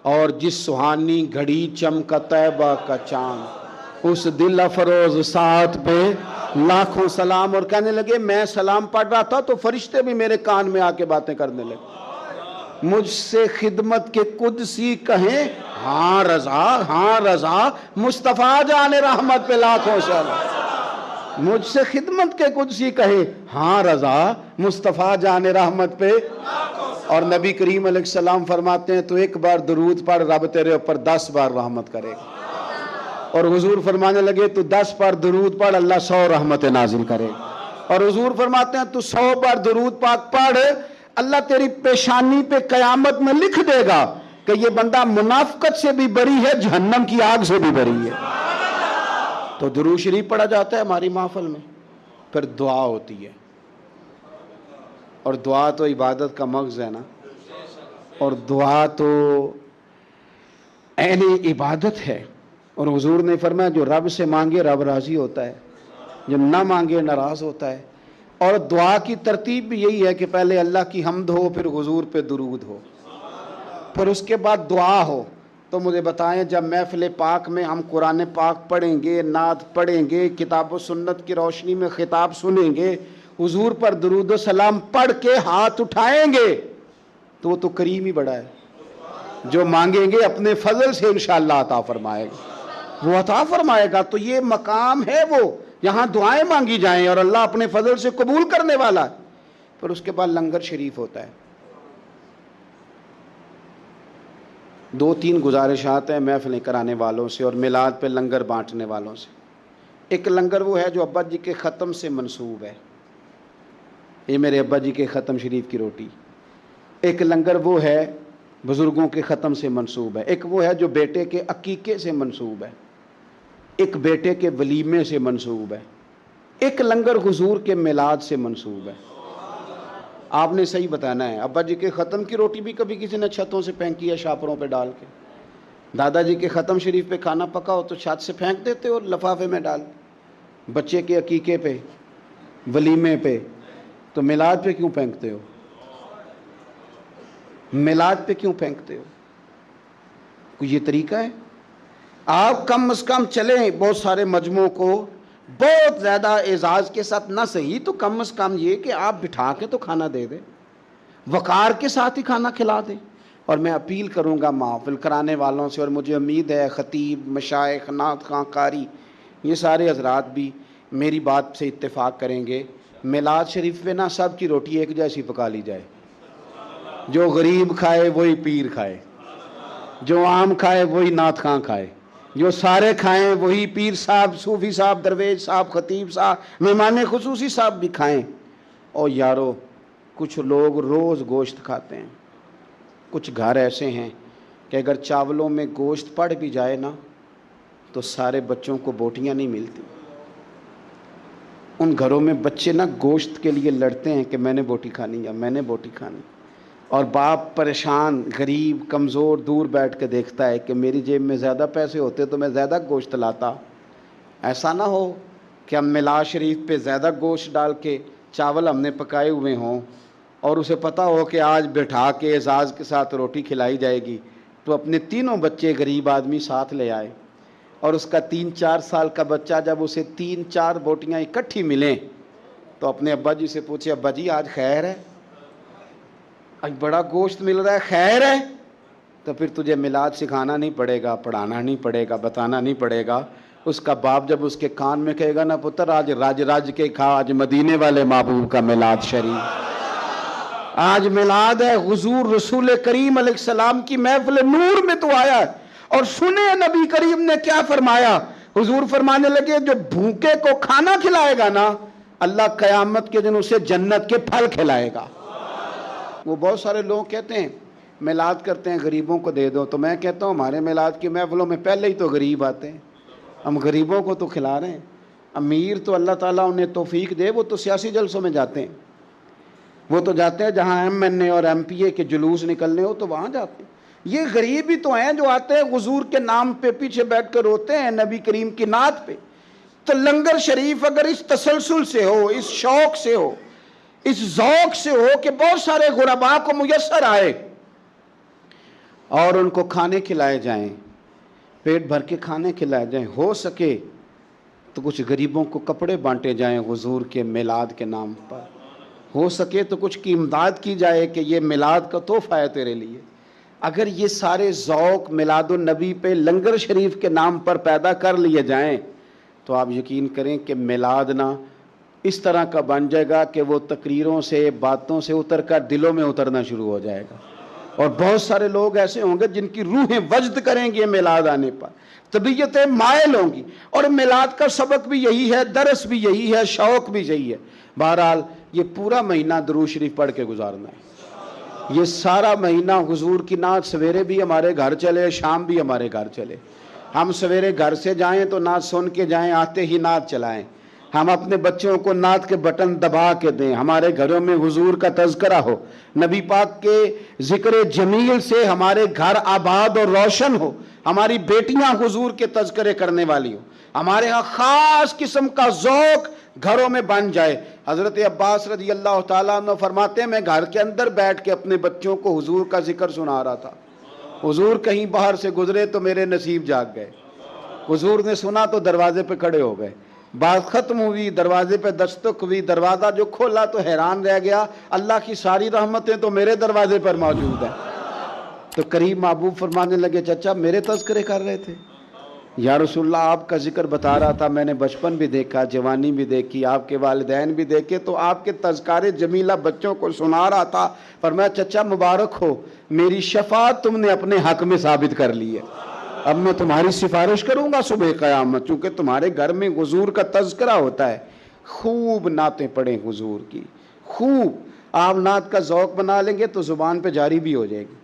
اور جس سہانی گھڑی چمکا طیبہ کا چاند اس دل افروز ساتھ پہ لاکھوں سلام. اور کہنے لگے میں سلام پڑھ رہا تھا تو فرشتے بھی میرے کان میں آ کے باتیں کرنے لگے, مجھ سے خدمت کے قدسی کہیں ہاں رضا, ہاں رضا, مصطفیٰ جان رحمت پہ لاکھوں سلام. مجھ سے خدمت کے قدسی کہے ہاں رضا, مصطفیٰ جان رحمت پہ. اور نبی کریم علیہ السلام فرماتے ہیں تو ایک بار درود پڑھ رب تیرے اوپر 10 بار رحمت کرے گا. اور حضور فرمانے لگے تو 10 بار درود پڑھ اللہ 100 رحمت نازل کرے گا. اور حضور فرماتے ہیں تو 100 بار درود پاک پڑھ اللہ تیری پیشانی پہ قیامت میں لکھ دے گا کہ یہ بندہ منافقت سے بھی بری ہے, جہنم کی آگ سے بھی بری ہے. تو درود شریف پڑھا جاتا ہے ہماری محفل میں. پھر دعا ہوتی ہے, اور دعا تو عبادت کا مغز ہے نا, اور دعا تو عین عبادت ہے. اور حضور نے فرمایا جو رب سے مانگے رب راضی ہوتا ہے, جو نہ مانگے ناراض ہوتا ہے. اور دعا کی ترتیب بھی یہی ہے کہ پہلے اللہ کی حمد ہو, پھر حضور پہ درود ہو, پھر اس کے بعد دعا ہو. تو مجھے بتائیں جب محفل پاک میں ہم قرآن پاک پڑھیں گے, نعت پڑھیں گے, کتاب و سنت کی روشنی میں خطاب سنیں گے, حضور پر درود و سلام پڑھ کے ہاتھ اٹھائیں گے تو وہ تو کریم ہی بڑا ہے. جو مانگیں گے اپنے فضل سے انشاءاللہ عطا فرمائے گا, وہ عطا فرمائے گا. تو یہ مقام ہے وہ یہاں دعائیں مانگی جائیں اور اللہ اپنے فضل سے قبول کرنے والا ہے. پھر اس کے بعد لنگر شریف ہوتا ہے. 2-3 گزارشات ہیں محفلیں کرانے والوں سے اور میلاد پہ لنگر بانٹنے والوں سے. ایک لنگر وہ ہے جو ابا جی کے ختم سے منسوب ہے, یہ میرے ابا جی کے ختم شریف کی روٹی. ایک لنگر وہ ہے بزرگوں کے ختم سے منسوب ہے. ایک وہ ہے جو بیٹے کے عقیقے سے منسوب ہے, ایک بیٹے کے ولیمے سے منسوب ہے. ایک لنگر حضور کے میلاد سے منسوب ہے. آپ نے صحیح بتانا ہے. ابا جی کے ختم کی روٹی بھی کبھی کسی نے چھتوں سے پھینکی ہے شاپروں پہ ڈال کے. دادا جی کے ختم شریف پہ کھانا پکا ہو تو چھت سے پھینک دیتے اور لفافے میں ڈال. بچے کے عقیقے پہ, ولیمے پہ, تو میلاد پہ کیوں پھینکتے ہو؟ میلاد پہ کیوں پھینکتے ہو؟ کوئی یہ طریقہ ہے؟ آپ کم از کم چلیں بہت سارے مجموعوں کو بہت زیادہ اعزاز کے ساتھ نہ صحیح تو کم از کم یہ کہ آپ بٹھا کے تو کھانا دے دیں, وقار کے ساتھ ہی کھانا کھلا دیں. اور میں اپیل کروں گا محفل کرانے والوں سے, اور مجھے امید ہے خطیب, مشائخ, نعت خواں, قاری, یہ سارے حضرات بھی میری بات سے اتفاق کریں گے. میلاد شریف پہ نا سب کی روٹی ایک جیسی پکا لی جائے. جو غریب کھائے وہی پیر کھائے, جو عام کھائے وہی نعت خواں کھائے, جو سارے کھائیں وہی پیر صاحب, صوفی صاحب, درویش صاحب, خطیب صاحب, مہمان خصوصی صاحب بھی کھائیں. اور یارو کچھ لوگ روز گوشت کھاتے ہیں, کچھ گھر ایسے ہیں کہ اگر چاولوں میں گوشت پڑ بھی جائے نا تو سارے بچوں کو بوٹیاں نہیں ملتی. ان گھروں میں بچے نا گوشت کے لیے لڑتے ہیں کہ میں نے بوٹی کھانی یا میں نے بوٹی کھانی, اور باپ پریشان, غریب, کمزور, دور بیٹھ کے دیکھتا ہے کہ میری جیب میں زیادہ پیسے ہوتے تو میں زیادہ گوشت لاتا, ایسا نہ ہو کہ ہم میلاد شریف پہ زیادہ گوشت ڈال کے چاول ہم نے پکائے ہوئے ہوں اور اسے پتہ ہو کہ آج بٹھا کے اعزاز کے ساتھ روٹی کھلائی جائے گی، تو اپنے تینوں بچے غریب آدمی ساتھ لے آئے، اور اس کا 3-4 سال کا بچہ جب اسے 3-4 بوٹیاں اکٹھی ملیں تو اپنے ابا جی سے پوچھے، ابا جی آج خیر ہے؟ آج بڑا گوشت مل رہا ہے، خیر ہے؟ تو پھر تجھے میلاد سکھانا نہیں پڑے گا، پڑھانا نہیں پڑے گا، بتانا نہیں پڑے گا۔ اس کا باپ جب اس کے کان میں کہے گا نا، پتر آج راج راج کے کھا، آج مدینے والے محبوب کا میلاد شریف، آج میلاد ہے، حضور رسول کریم علیہ السلام کی محفل نور میں تو آیا ہے۔ اور سنے نبی کریم نے کیا فرمایا، حضور فرمانے لگے جو بھوکے کو کھانا کھلائے گا نا، اللہ قیامت کے دن اسے جنت کے پھل کھلائے گا۔ وہ بہت سارے لوگ کہتے ہیں میلاد کرتے ہیں غریبوں کو دے دو، تو میں کہتا ہوں ہمارے میلاد کی محفلوں میں پہلے ہی تو غریب آتے ہیں، ہم غریبوں کو تو کھلا رہے ہیں۔ امیر تو اللہ تعالیٰ انہیں توفیق دے، وہ تو سیاسی جلسوں میں جاتے ہیں، وہ تو جاتے ہیں جہاں MNA اور MPA کے جلوس نکلنے ہو تو وہاں جاتے ہیں۔ یہ غریب ہی تو ہیں جو آتے ہیں حضور کے نام پہ پیچھے بیٹھ کر روتے ہیں نبی کریم کی نعت پہ۔ تو لنگر شریف اگر اس تسلسل سے ہو، اس شوق سے ہو، اس ذوق سے ہو کہ بہت سارے غرباء کو میسر آئے اور ان کو کھانے کھلائے جائیں، پیٹ بھر کے کھانے کھلائے جائیں، ہو سکے تو کچھ غریبوں کو کپڑے بانٹے جائیں حضور کے میلاد کے نام پر، ہو سکے تو کچھ کی امداد کی جائے کہ یہ میلاد کا تحفہ ہے تیرے لیے۔ اگر یہ سارے ذوق میلاد النبی پہ لنگر شریف کے نام پر پیدا کر لیے جائیں تو آپ یقین کریں کہ میلاد نہ اس طرح کا بن جائے گا کہ وہ تقریروں سے، باتوں سے اتر کر دلوں میں اترنا شروع ہو جائے گا، اور بہت سارے لوگ ایسے ہوں گے جن کی روحیں وجد کریں گے میلاد آنے پر، طبیعتیں مائل ہوں گی۔ اور میلاد کا سبق بھی یہی ہے، درس بھی یہی ہے، شوق بھی یہی ہے۔ بہرحال یہ پورا مہینہ درود شریف پڑھ کے گزارنا ہے، یہ سارا مہینہ حضور کی نعت سویرے بھی ہمارے گھر چلے، شام بھی ہمارے گھر چلے۔ ہم سویرے گھر سے جائیں تو نعت سن کے جائیں، آتے ہی نعت چلائیں۔ ہم اپنے بچوں کو نعت کے بٹن دبا کے دیں، ہمارے گھروں میں حضور کا تذکرہ ہو، نبی پاک کے ذکر جمیل سے ہمارے گھر آباد اور روشن ہو، ہماری بیٹیاں حضور کے تذکرے کرنے والی ہو، ہمارے ہاں خاص قسم کا ذوق گھروں میں بن جائے۔ حضرت عباس رضی اللہ تعالیٰ عنہ فرماتے ہیں میں گھر کے اندر بیٹھ کے اپنے بچوں کو حضور کا ذکر سنا رہا تھا، حضور کہیں باہر سے گزرے تو میرے نصیب جاگ گئے، حضور نے سنا تو دروازے پہ کھڑے ہو گئے، بات ختم ہوئی، دروازے پہ دستک ہوئی، دروازہ جو کھولا تو حیران رہ گیا، اللہ کی ساری رحمتیں تو میرے دروازے پر موجود ہیں۔ تو قریب محبوب فرمانے لگے چچا میرے تذکرے کر رہے تھے؟ یا رسول اللہ آپ کا ذکر بتا رہا تھا، میں نے بچپن بھی دیکھا، جوانی بھی دیکھی، آپ کے والدین بھی دیکھے، تو آپ کے تذکار جمیلہ بچوں کو سنا رہا تھا۔ فرمایا چچا مبارک ہو، میری شفاعت تم نے اپنے حق میں ثابت کر لی ہے، اب میں تمہاری سفارش کروں گا صبح قیامت، چونکہ تمہارے گھر میں حضور کا تذکرہ ہوتا ہے۔ خوب نعتیں پڑھیں حضور کی، خوب۔ آپ نعت کا ذوق بنا لیں گے تو زبان پہ جاری بھی ہو جائے گی۔